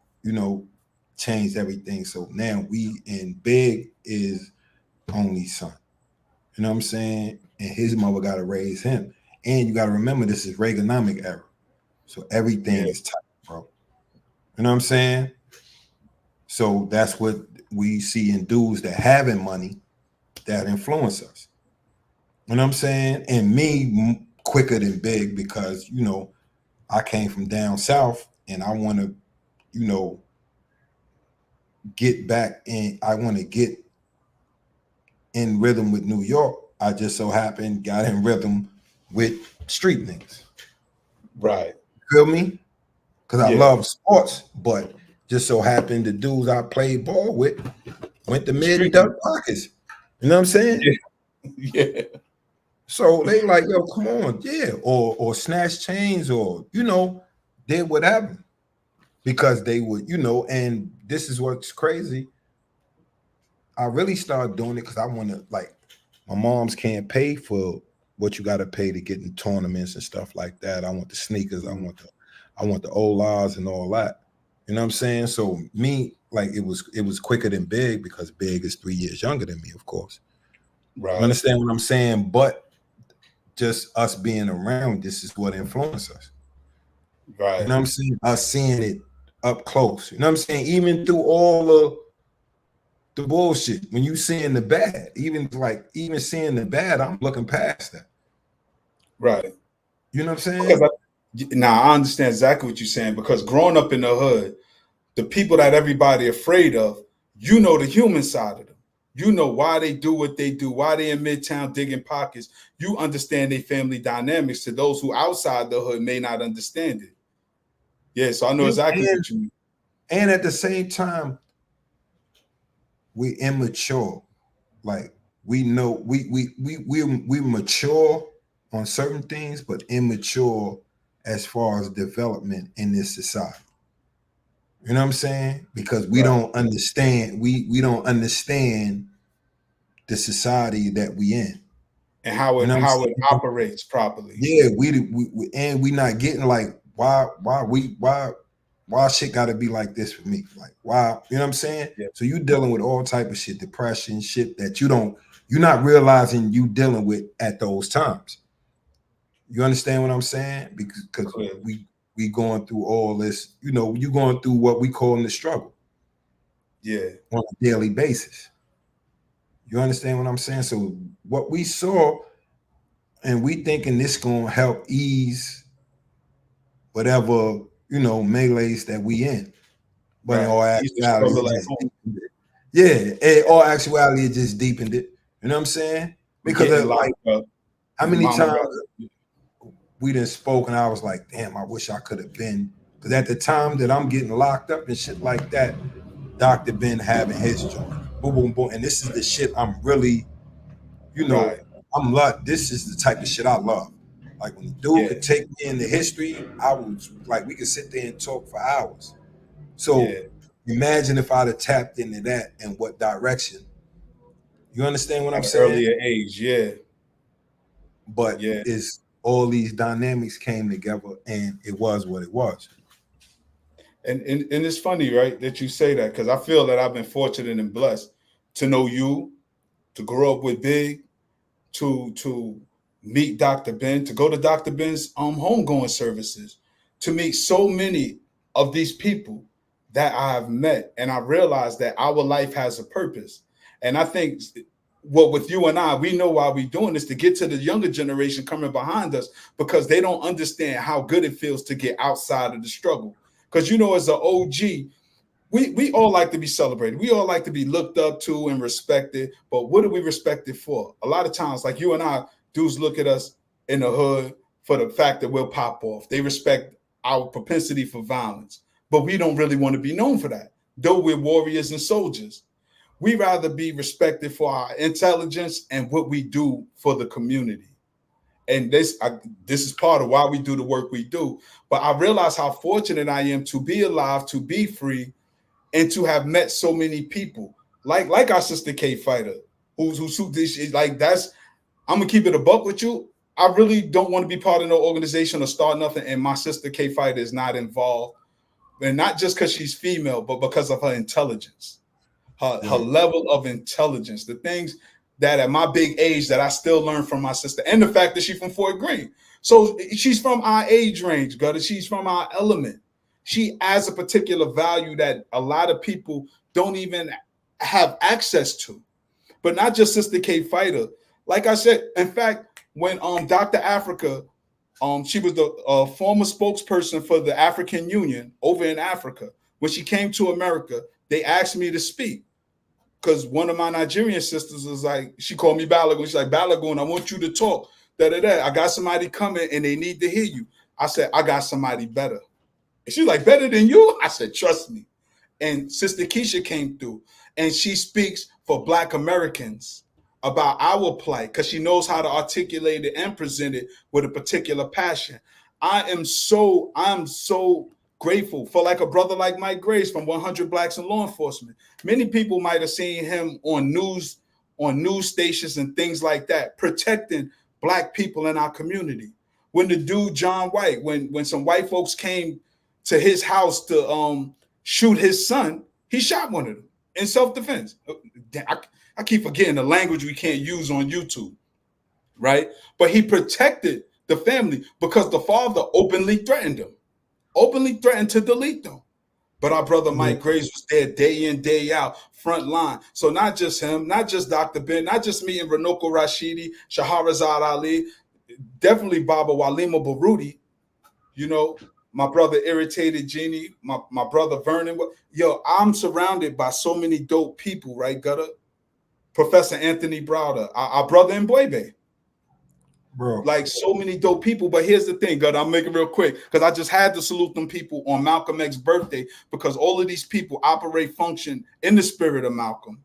changed everything. So now we in Big is only son. You know what I'm saying? And his mother got to raise him. And you got to remember, this is Reaganomic era. So everything is tight, bro. You know what I'm saying? So that's what we see in dudes that having money that influence us. You know what I'm saying? And me quicker than Big because, I came from down south and I want to, get back in. I want to get in rhythm with New York. I just so happened got in rhythm with street niggas. Right. Feel me? Because I Yeah. love sports, but just so happened the dudes I played ball with went to mid and duck pockets. You know what I'm saying? Yeah. Yeah. So they like, yo, come on, yeah, or snatch chains, or did whatever, because they would, and this is what's crazy. I really started doing it because I want to, like, my moms can't pay for what you got to pay to get in tournaments and stuff like that. I want the sneakers, I want the Olas and all that. You know what I'm saying? So me, like it was quicker than Big because Big is 3 years younger than me, of course. Right. You understand what I'm saying? But just us being around, this is what influenced us. Right. You know what I'm saying? Us seeing it up close. You know what I'm saying? Even through all of the bullshit, when you seeing the bad, even seeing the bad, I'm looking past that. Right. You know what I'm Because saying? now I understand exactly what you're saying, because growing up in the hood, the people that everybody afraid of, you know the human side of them. You know why they do what they do, why they in Midtown digging pockets. You understand their family dynamics. To those who outside the hood may not understand it. Yeah, so I know exactly what you mean. And at the same time, we immature. Like we know we mature on certain things, but immature as far as development in this society. You know what I'm saying? Because we Right. don't understand, we don't understand the society that we in. And how You know what I'm it saying? operates properly. Yeah, we and we not getting like why shit got to be like this for me? Like why, you know what I'm saying? Yeah. So you dealing with all type of shit, depression, shit that you're not realizing you dealing with at those times. You understand what I'm saying? Because we going through all this, you know, you going through what we call in the struggle. Yeah. On a daily basis. You understand what I'm saying? So what we saw, and we thinking this gonna help ease whatever, you know, melees that we in. But in Right. all He's the actuality, struggle it at just home. deepened it. Yeah, in all actuality, it just deepened it. You know what I'm saying? We're Because getting like locked up. how His many mama times got we done spoke and I was like, damn, I wish I could have been. Because at the time that I'm getting locked up and shit like that, Dr. Ben having his joint. Boom, boom, boom. And this is the shit I'm really, you know, right. I'm like, this is the type of shit I love. Like when the dude Yeah. could take me into history, I was like, we could sit there and talk for hours. So Yeah. imagine if I'd have tapped into that and what direction. You understand what I'm At an saying? earlier age. Yeah. But Yeah. it's all these dynamics came together and it was what it was. And it's funny, right, that you say that, because I feel that I've been fortunate and blessed to know you, to grow up with Big, to meet Dr. Ben, to go to Dr. Ben's homegoing services, to meet so many of these people that I have met. And I realized that our life has a purpose. And I think what with you and I, we know why we're doing this, to get to the younger generation coming behind us, because they don't understand how good it feels to get outside of the struggle. Because, you know, as an OG, we all like to be celebrated. We all like to be looked up to and respected. But what are we respected for? A lot of times, like you and I, dudes look at us in the hood for the fact that we'll pop off. They respect our propensity for violence. But we don't really want to be known for that, though we're warriors and soldiers. We rather be respected for our intelligence and what we do for the community. And this is part of why we do the work we do. But I realize how fortunate I am to be alive, to be free, and to have met so many people like our sister K Fighter, who this, like, that's, I'm gonna keep it a buck with you. I really don't want to be part of no organization or start nothing, and my sister K Fighter is not involved, and not just because she's female, but because of her intelligence, her Yeah. level of intelligence, the things that at my big age that I still learn from my sister, and the fact that she's from Fort Greene. So she's from our age range, gutter. She's from our element. She has a particular value that a lot of people don't even have access to. But not just Sister K Fighter. Like I said, in fact, when Dr. Africa, she was the former spokesperson for the African Union over in Africa. When she came to America, they asked me to speak, because one of my Nigerian sisters was like, she called me Balagoon. She's like, Balagoon, I want you to talk. Da, da, da. I got somebody coming and they need to hear you. I said, I got somebody better. And she's like, better than you? I said, trust me. And Sister Keisha came through, and she speaks for Black Americans about our plight, because she knows how to articulate it and present it with a particular passion. I'm so grateful for, like, a brother like Mike Grace from 100 Blacks in Law Enforcement. Many people might have seen him on news stations and things like that, protecting Black people in our community. When the dude John White, when some white folks came to his house to shoot his son, he shot one of them in self-defense. I keep forgetting the language we can't use on YouTube, right? But he protected the family because the father openly threatened him, openly threatened to delete them. But our brother Mike Graves was there day in, day out, front line. So not just him, not just Dr. Ben, not just me and Renoko Rashidi, Shahrazad Ali, definitely Baba Walima Baruti, you know, my brother Irritated Genie, my brother Vernon. Yo, I'm surrounded by so many dope people, right, Gutter? Professor Anthony Browder, our brother in Boybe. Bro. Like so many dope people. But here's the thing, Gutter, I'll make it real quick because I just had to salute them people on Malcolm X's birthday because all of these people operate, function in the spirit of Malcolm.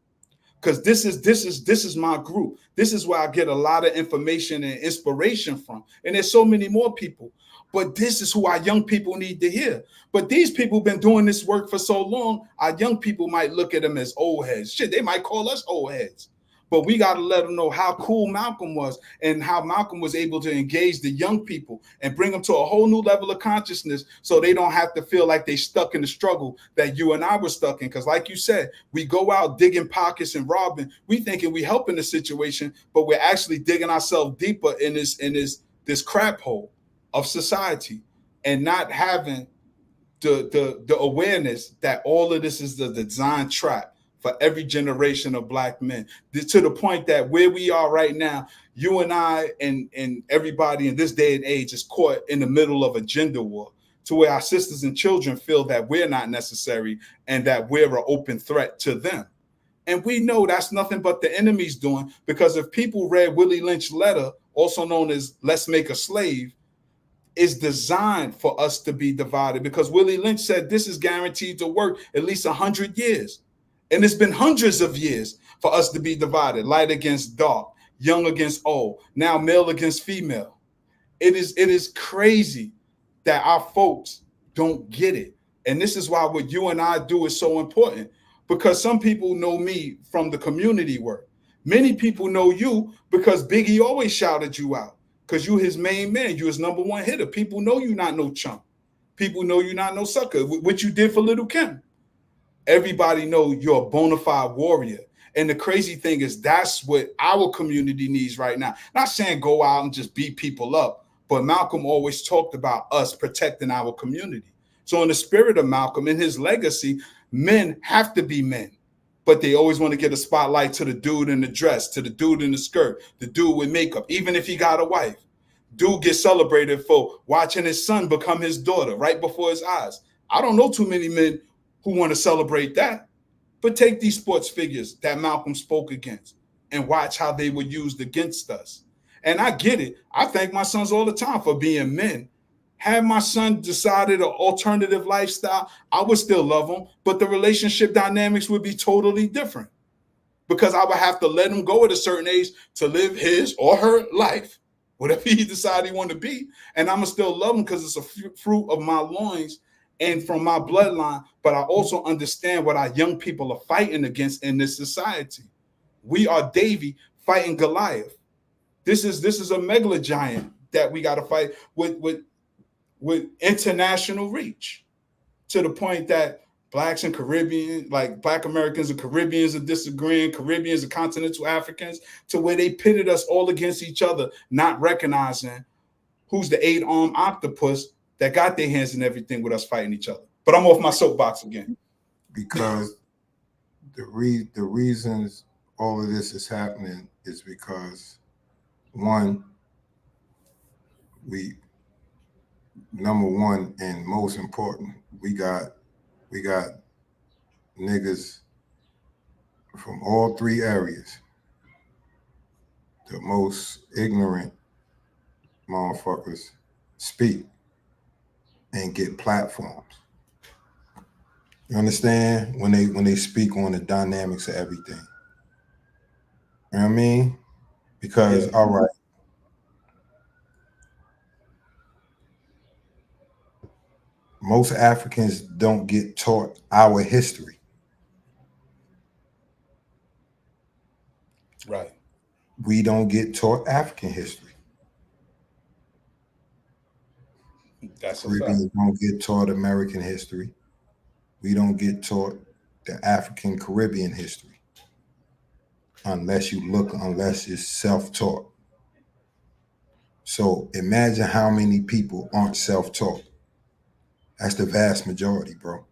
Because this is my group. This is where I get a lot of information and inspiration from. And there's so many more people. But this is who our young people need to hear. But these people have been doing this work for so long, our young people might look at them as old heads. Shit, they might call us old heads. But we got to let them know how cool Malcolm was and how Malcolm was able to engage the young people and bring them to a whole new level of consciousness so they don't have to feel like they stuck in the struggle that you and I were stuck in. Because like you said, we go out digging pockets and robbing. We thinking we helping the situation, but we're actually digging ourselves deeper in this crap hole of society and not having the awareness that all of this is the design trap for every generation of Black men, to the point that where we are right now, you and I and everybody in this day and age is caught in the middle of a gender war, to where our sisters and children feel that we're not necessary and that we're an open threat to them. And we know that's nothing but the enemy's doing, because if people read Willie Lynch's letter, also known as Let's Make a Slave, is designed for us to be divided, because Willie Lynch said this is guaranteed to work at least 100 years. And it's been hundreds of years for us to be divided, light against dark, young against old, now male against female. It is crazy that our folks don't get it. And this is why what you and I do is so important, because some people know me from the community work. Many people know you because Biggie always shouted you out because you his main man. You his number one hitter. People know you not no chump. People know you not no sucker. What you did for Little Kim. Everybody know you're a bona fide warrior. And the crazy thing is that's what our community needs right now. Not saying go out and just beat people up, but Malcolm always talked about us protecting our community. So in the spirit of Malcolm, in his legacy, men have to be men, but they always want to get a spotlight to the dude in the dress, to the dude in the skirt, the dude with makeup, even if he got a wife. Dude gets celebrated for watching his son become his daughter right before his eyes. I don't know too many men who want to celebrate that. But take these sports figures that Malcolm spoke against and watch how they were used against us. And I get it. I thank my sons all the time for being men. Had my son decided an alternative lifestyle, I would still love him, but the relationship dynamics would be totally different, because I would have to let him go at a certain age to live his or her life, whatever he decided he wanted to be. And I'm going to still love him because it's a fruit of my loins and from my bloodline. But I also understand what our young people are fighting against in this society. We are Davy fighting Goliath. This is a megala giant that we got to fight with international reach, to the point that Blacks and Caribbean, like Black Americans and Caribbeans are disagreeing, Caribbeans and continental Africans, to where they pitted us all against each other, not recognizing who's the 8-armed octopus that got their hands in everything with us fighting each other. But I'm off my soapbox again. Because the reasons all of this is happening is because, one, number one and most important, we got niggas from all three areas, the most ignorant motherfuckers speak and get platforms. You understand? When they speak on the dynamics of everything. You know what I mean? Because, all right, most Africans don't get taught our history. Right. We don't get taught African history. That's a Caribbeans fact. don't get taught American history. we don't get taught the African Caribbean history unless it's self-taught. So imagine how many people aren't self-taught. That's the vast majority, bro.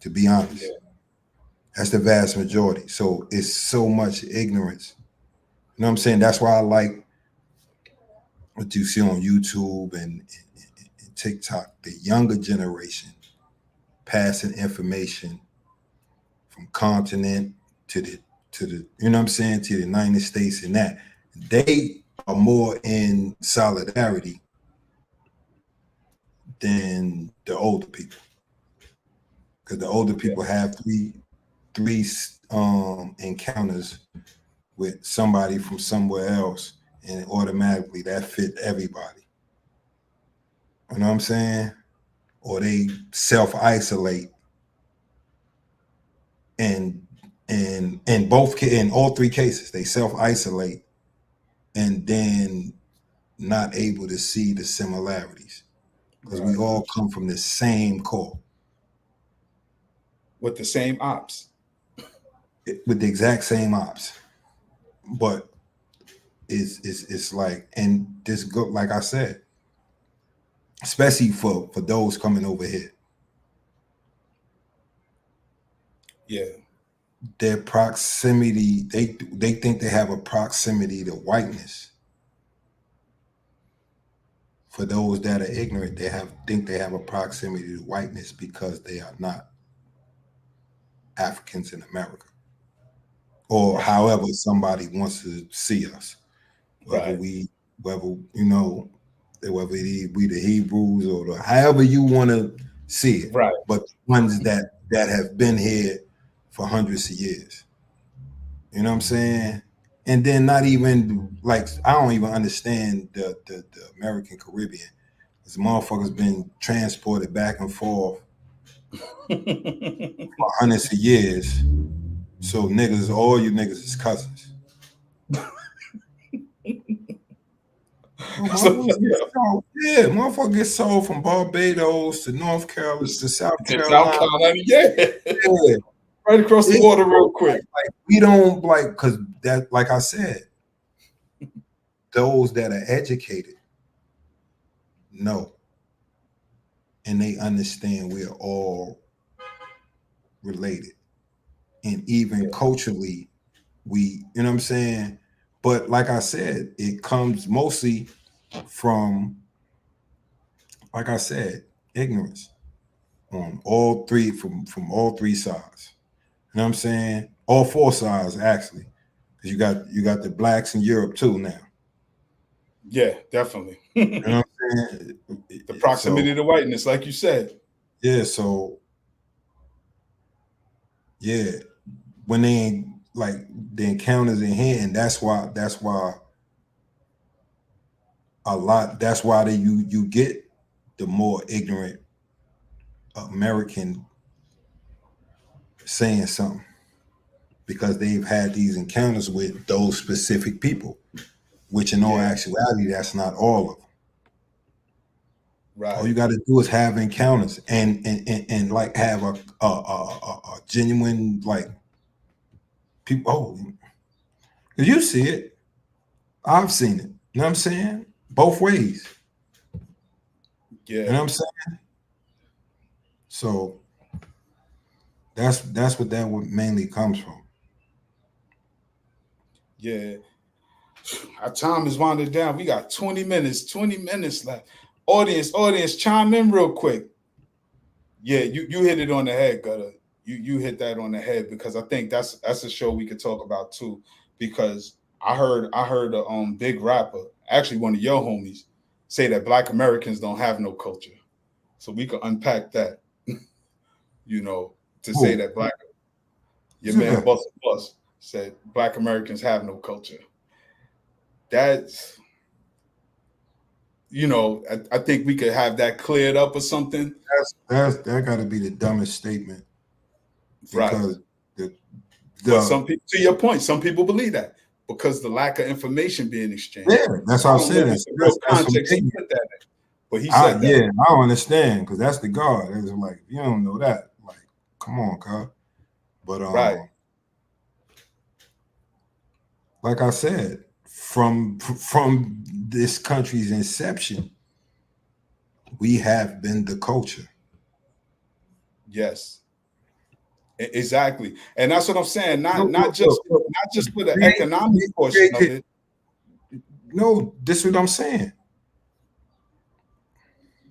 To be honest, that's the vast majority. So it's so much ignorance. You know what I'm saying? That's why I like what you see on YouTube and TikTok. The younger generation passing information from continent to the you know what I'm saying, to the United States, and that they are more in solidarity than the older people, because the older people have three encounters with somebody from somewhere else, and automatically that fit everybody. You know what I'm saying? Or they self-isolate, and in all three cases they self-isolate and then not able to see the similarities, because we all come from the same core with the same ops, with the exact same ops. But it's like, and this go, like I said, especially for those coming over here, their proximity, they think they have a proximity to whiteness. For those that are ignorant, think they have a proximity to whiteness because they are not Africans in America, or however somebody wants to see us, whether we the Hebrews or however you want to see it, right? But ones that have been here for hundreds of years, you know what I'm saying? And then not even like, I don't even understand the American Caribbean. This motherfuckers been transported back and forth for hundreds of years. So niggas, all you niggas is cousins. Motherfucker gets sold from Barbados to North Carolina to South Carolina. Yeah. Right across the water real quick. Like, we don't like, because that, like I said, those that are educated know, and they understand we are all related, and even culturally, you know what I'm saying? But like I said, it comes mostly from, like I said, ignorance on all three, from all three sides. You know what I'm saying? All four sides, actually, because you got the blacks in Europe too now. Yeah, definitely. You know what I'm saying? The proximity to whiteness, like you said. Yeah. So yeah, when they ain't like the encounters in hand, that's why a lot. That's why you get the more ignorant American saying something, because they've had these encounters with those specific people, which in all actuality, that's not all of them. Right. All you got to do is have encounters and like have a genuine, like, people. Oh, because you see it, I've seen it. You know what I'm saying? Both ways. Yeah. You know what I'm saying? So that's what that mainly comes from. Yeah. Our time is winding down. We got 20 minutes left. Audience, chime in real quick. Yeah, you hit it on the head, Gutter. You hit that on the head, because I think that's a show we could talk about too. Because I heard a big rapper, actually one of your homies, say that Black Americans don't have no culture. So we could unpack that. You know, to say that your man Buster Bus said Black Americans have no culture. That's, you know, I think we could have that cleared up or something. That got to be the dumbest statement, because some people, to your point, some people believe that because the lack of information being exchanged. Yeah, that's what I'm saying. That's context he put that in. But he said that. Yeah, I don't understand, because that's the God. It's like, if you don't know that, like, Come on, God. But Right. like I said, from this country's inception, we have been the culture. Yes. Exactly. And that's what I'm saying. Not Look, just look. not just for the economic portion of it. No, this is what I'm saying.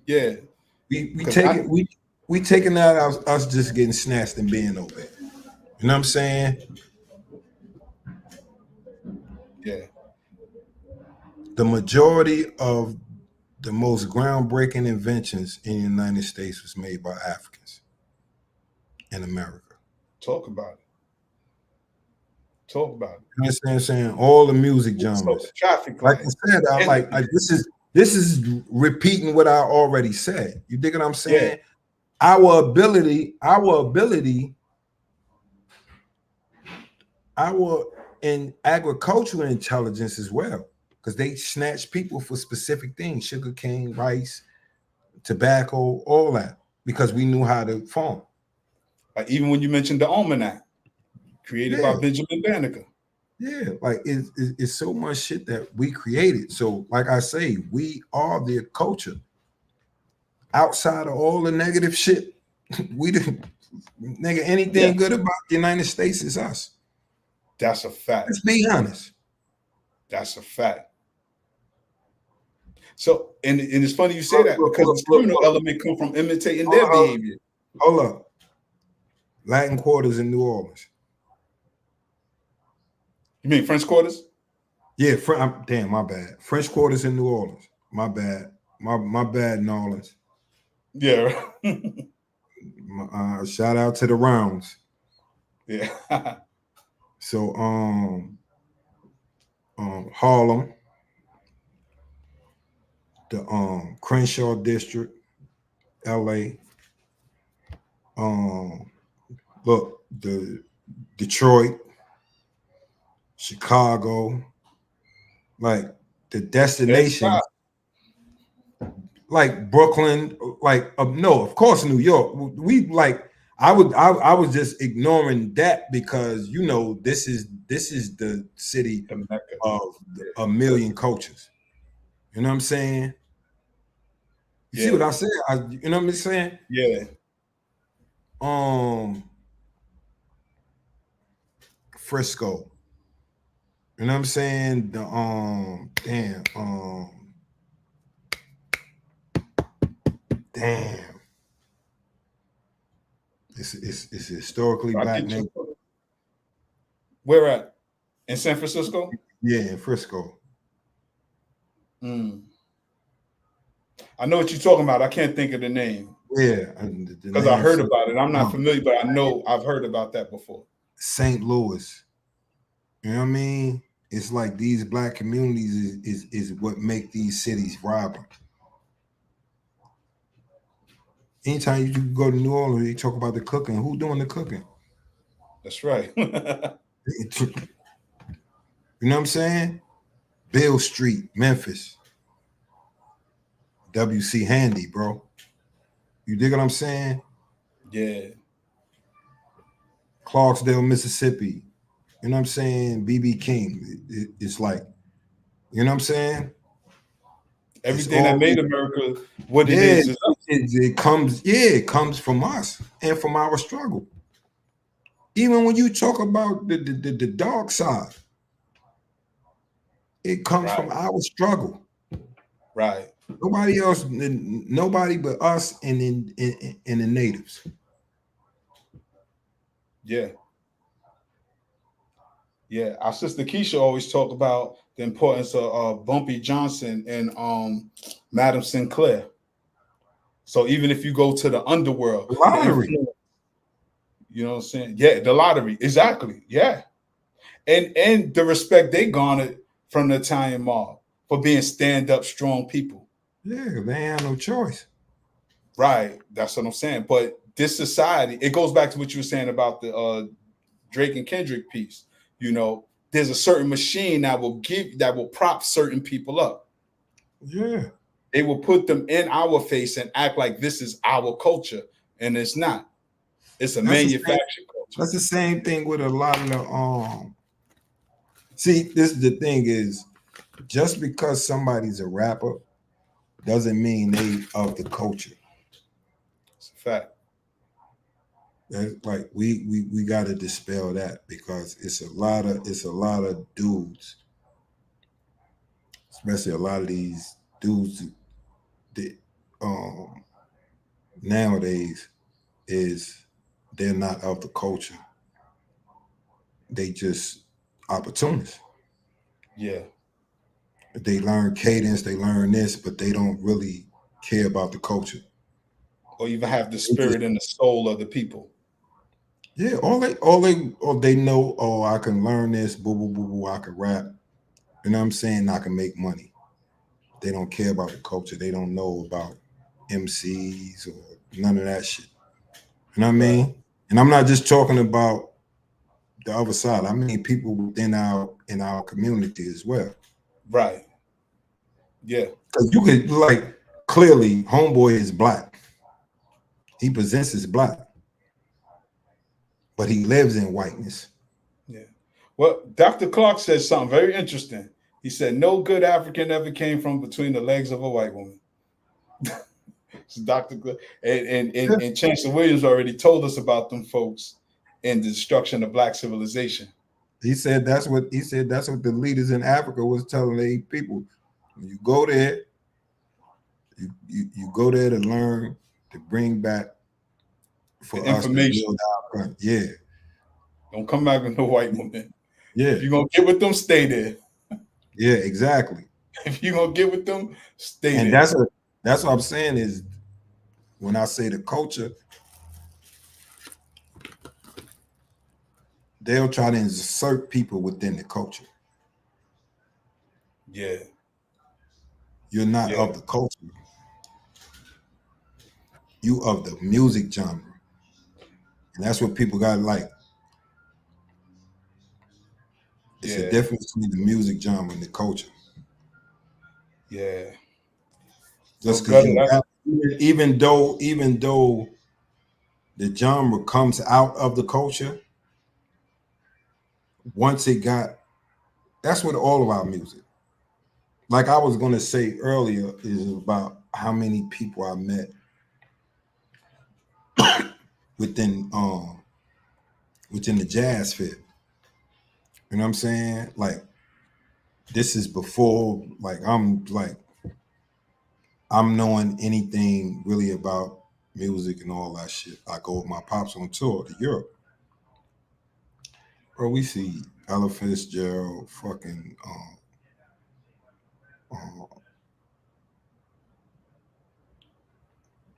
Yeah. We taking that out us just getting snatched and being obeyed. You know what I'm saying? Yeah. The majority of the most groundbreaking inventions in the United States was made by Africans in America. Talk about it. Talk about it. You understand what I'm saying? All the music genres. Traffic Like lights. I said, I like this is repeating what I already said. You dig what I'm saying? Yeah. Our in agricultural intelligence as well, because they snatch people for specific things: sugar cane, rice, tobacco, all that, because we knew how to farm. Like even when you mentioned the almanac, created by Yeah. Benjamin Banneker. Yeah, like it's so much shit that we created. So, like I say, we are the culture. Outside of all the negative shit, we didn't nigga anything good about the United States is us. That's a fact. Let's be honest. That's a fact. So, and it's funny you say that because the criminal element come from imitating their behavior. Hold up. Latin Quarters in New Orleans. You mean French Quarters? Yeah, damn, my bad. French Quarters in New Orleans. My bad. My bad, New Orleans. Yeah. Shout out to the rounds. Yeah. So Harlem, the Crenshaw district, LA. Look, the Detroit, Chicago, like the destination, like Brooklyn, like no, of course New York. We like I was just ignoring that because you know this is the city of a million cultures. You know what I'm saying? You see what I said? You know what I'm saying? Yeah. Frisco. You know what I'm saying? The damn. It's historically black neighborhood. Where at? In San Francisco? Yeah, in Frisco. I know what you're talking about. I can't think of the name. Yeah, because I heard about it. I'm not familiar, but I know I've heard about that before. St. Louis. You know what I mean? It's like these black communities is what make these cities vibrant. Anytime you go to New Orleans, they talk about the cooking. Who doing the cooking? That's right. You know what I'm saying? Beale Street, Memphis. W.C. Handy, bro. You dig what I'm saying? Yeah. Clarksdale, Mississippi. You know what I'm saying? B.B. King. It's like, you know what I'm saying? Everything that made America what it is it comes from us and from our struggle. Even when you talk about the dark side, it comes from our struggle. Right. Nobody else, nobody but us and the natives. Yeah. Yeah. Our sister Keisha always talk about the importance of Bumpy Johnson and Madam Sinclair. So even if you go to the underworld, the lottery. You know what I'm saying? Yeah, the lottery. Exactly. Yeah. And the respect they garnered from the Italian mob for being stand-up, strong people. Yeah, they had no choice. Right. That's what I'm saying. But this society, it goes back to what you were saying about the Drake and Kendrick piece. You know, there's a certain machine that will prop certain people up. Yeah. They will put them in our face and act like this is our culture, and it's not. It's a That's the same- manufactured culture. That's the same thing with a lot of the see, this is the thing is just because somebody's a rapper doesn't mean they of the culture. It's a fact. That's like we got to dispel that because it's a lot of dudes, especially a lot of these dudes that nowadays is they're not of the culture. They just opportunists. Yeah. They learn cadence, they learn this, but they don't really care about the culture. Or even have the spirit and the soul of the people. Yeah, all they know, oh, I can learn this, boo boo boo boo, I can rap. You know what I'm saying? I can make money. They don't care about the culture. They don't know about MCs or none of that shit. You know what I mean? Right. And I'm not just talking about the other side. I mean people within our community as well. Right. Yeah. Because you could like clearly homeboy is black. He presents as black, but he lives in whiteness. Yeah. Well, Dr. Clark said something very interesting. He said, no good African ever came from between the legs of a white woman. So Dr. Clark, and Chancellor Williams already told us about them folks in the destruction of black civilization. He said that's what the leaders in Africa was telling their people. When you go there, you go there to learn, to bring back for The us to information. build our country. Yeah. Don't come back with no white woman. Yeah. If you're gonna get with them, stay there. Yeah, exactly. If you're gonna get with them, stay And there. that's what I'm saying is when I say the culture, they'll try to insert people within the culture. Yeah. You're not of the culture. You of the music genre. And that's what people got to like. It's a difference between the music genre and the culture. Yeah. Just because even though the genre comes out of the culture, once it got, that's what all of our music. Like I was gonna say earlier, is about how many people I met within the jazz fit. You know what I'm saying? Like this is before I'm knowing anything really about music and all that shit. I go with my pops on tour to Europe. Bro, we see Ella Fitzgerald, fucking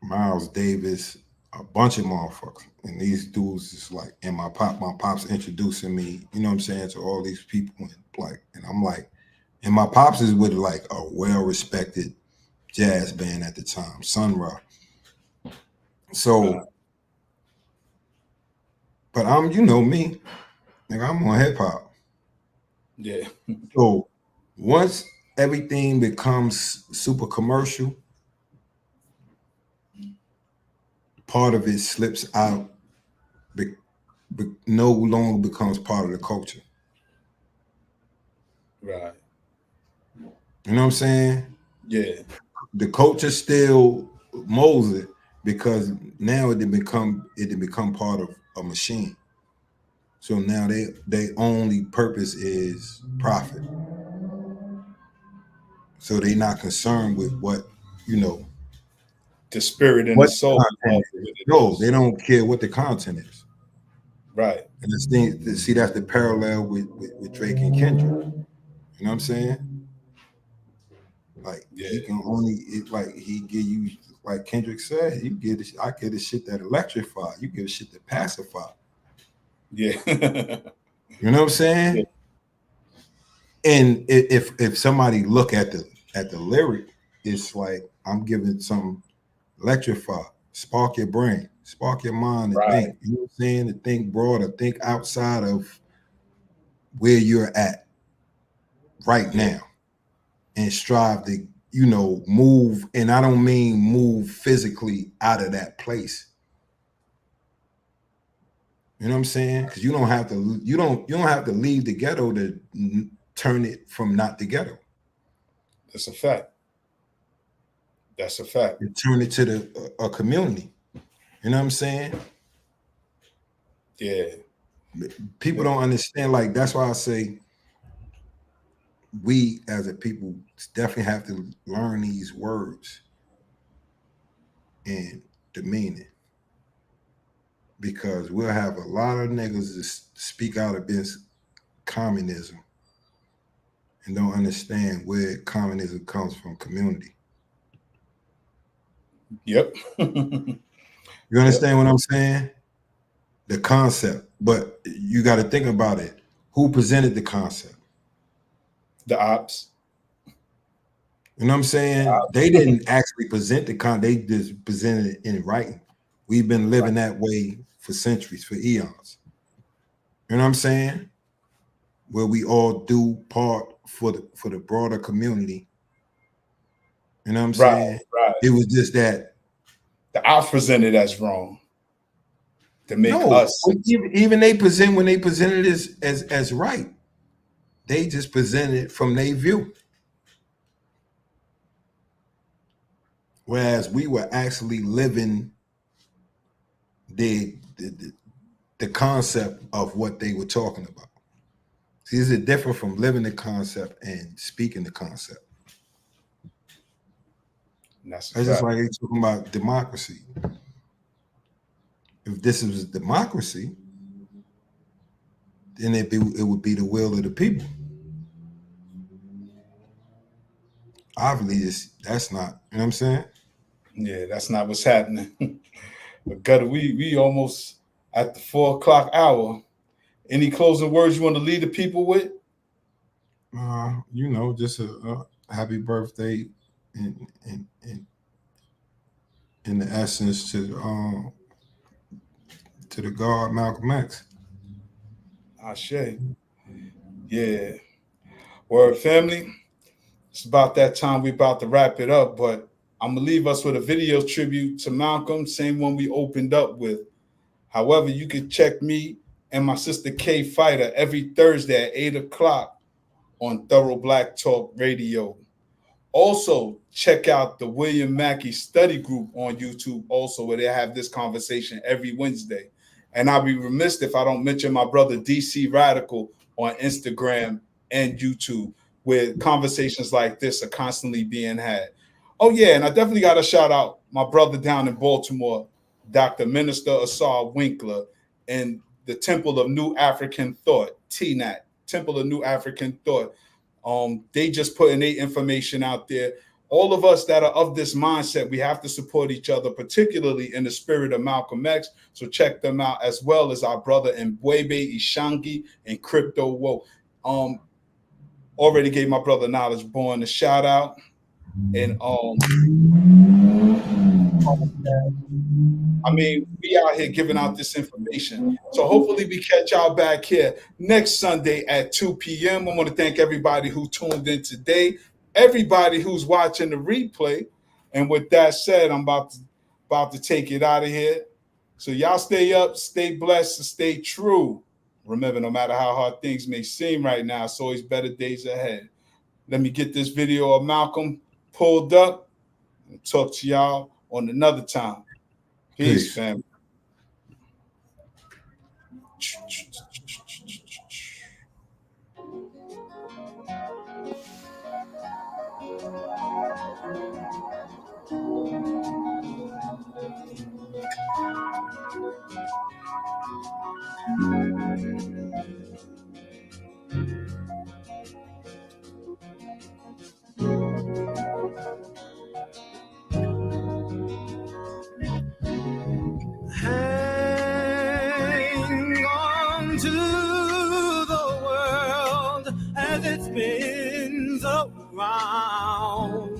Miles Davis, a bunch of motherfuckers. And these dudes is like, and my pops introducing me, you know what I'm saying, to all these people. And I'm like, and my pops is with like a well-respected jazz band at the time, Sun Ra. So, but I'm, you know me, like I'm on hip hop. Yeah. So once everything becomes super commercial, part of it slips out, no longer becomes part of the culture. Right. You know what I'm saying? Yeah. The culture still molds it because now it become part of a machine. So now they only purpose is profit. So they're not concerned with what, you know, The spirit and what the soul. No, they don't care what the content is. Right. And this thing, see, that's the parallel with Drake and Kendrick. You know what I'm saying? Like he can only he give you, like Kendrick said, I get the shit that electrify. You give a shit that pacify. Yeah. You know what I'm saying? Yeah. And if somebody look at the lyric, it's like I'm giving something electrify, spark your brain, spark your mind to think. You know what I'm saying? To think broader, think outside of where you're at right now, and strive to, you know, move. And I don't mean move physically out of that place. You know what I'm saying? Because you don't have to leave the ghetto to turn it from not the ghetto. That's a fact. That's a fact. And turn it to a community. You know what I'm saying? Yeah. People don't understand. Like, that's why I say we as a people definitely have to learn these words and the meaning. Because we'll have a lot of niggas that speak out against communism and don't understand where communism comes from, community. Yep. You understand what I'm saying? The concept. But you got to think about it. Who presented the concept? The ops. You know what I'm saying? They didn't actually present the concept. They just presented it in writing. We've been living that way for centuries, for eons. You know what I'm saying? Where we all do part for the broader community. You know what I'm saying? Right. It was just that the ops presented as wrong to make us. Even they present when they presented it as right. They just presented it from their view. Whereas we were actually living the concept of what they were talking about. See, is it different from living the concept and speaking the concept? That's just like they talking about democracy. If this was democracy, then it would be the will of the people. Obviously, that's not. You know what I'm saying? Yeah, that's not what's happening. But Gutter, we almost at the 4 o'clock hour. Any closing words you want to leave the people with? You know, just a happy birthday in the essence to the God Malcolm X. Ashe. Yeah. Word family. It's about that time. We're about to wrap it up, but I'm gonna leave us with a video tribute to Malcolm, same one we opened up with. However, you can check me and my sister K Fighter every Thursday at 8 o'clock on Thorough Black Talk Radio. Also, check out the William Mackey Study Group on YouTube, also, where they have this conversation every Wednesday. And I'll be remiss if I don't mention my brother DC Radical on Instagram and YouTube, where conversations like this are constantly being had. Oh, yeah, and I definitely got to shout out my brother down in Baltimore, Dr. Minister Asar Winkler, and the Temple of New African Thought, TNAT, Temple of New African Thought. They just putting their information out there. All of us that are of this mindset, we have to support each other, particularly in the spirit of Malcolm X. So check them out, as well as our brother Mbwebe Ishangi and Crypto Woe. Already gave my brother Knowledge Born a shout out. And I mean, we out here giving out this information. So hopefully we catch y'all back here next Sunday at 2 p.m. I want to thank everybody who tuned in today, everybody who's watching the replay. And with that said, I'm about to take it out of here. So y'all stay up, stay blessed, and stay true. Remember, no matter how hard things may seem right now, it's always better days ahead. Let me get this video of Malcolm pulled up and talk to y'all on another time. Peace, family. Hang on to the world as it spins around.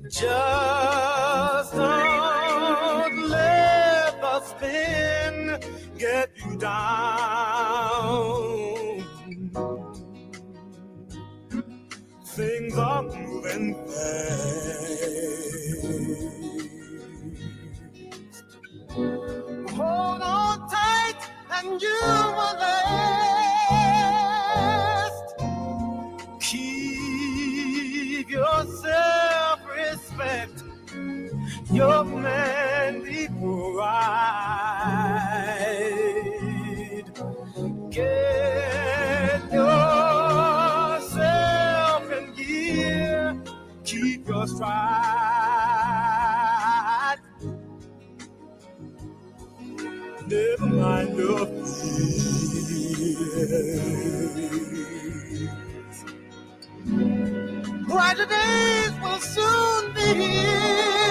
Just don't let the spin get you down. Things are moving fast. Hold on tight and you will last. Keep your self-respect, your manly pride. Get yourself in gear, keep your stride. Never mind your fears. Brighter days will soon be here.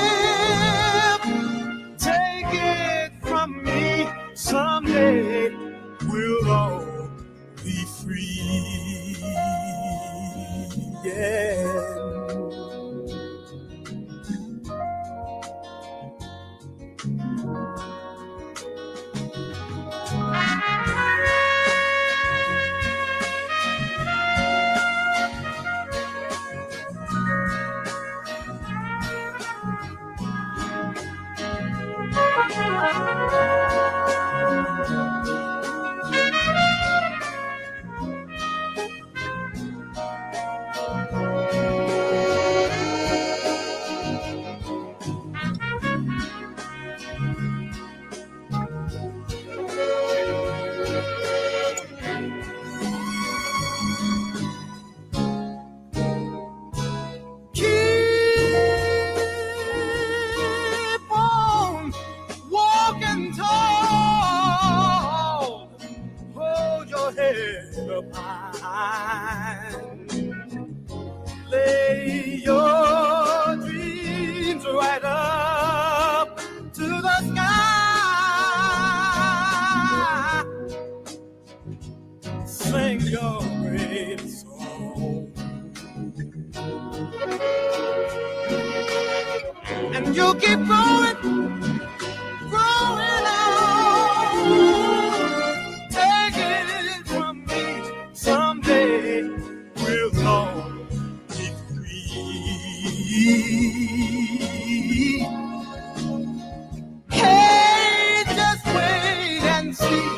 Take it from me, someday we'll all be free. Yeah. Keep on walking tall. Hold your head up high. Lay your dreams right up to the sky. Sing your great song. And you keep growing, growing on. Take it from me, someday we'll all be free. Hey, just wait and see.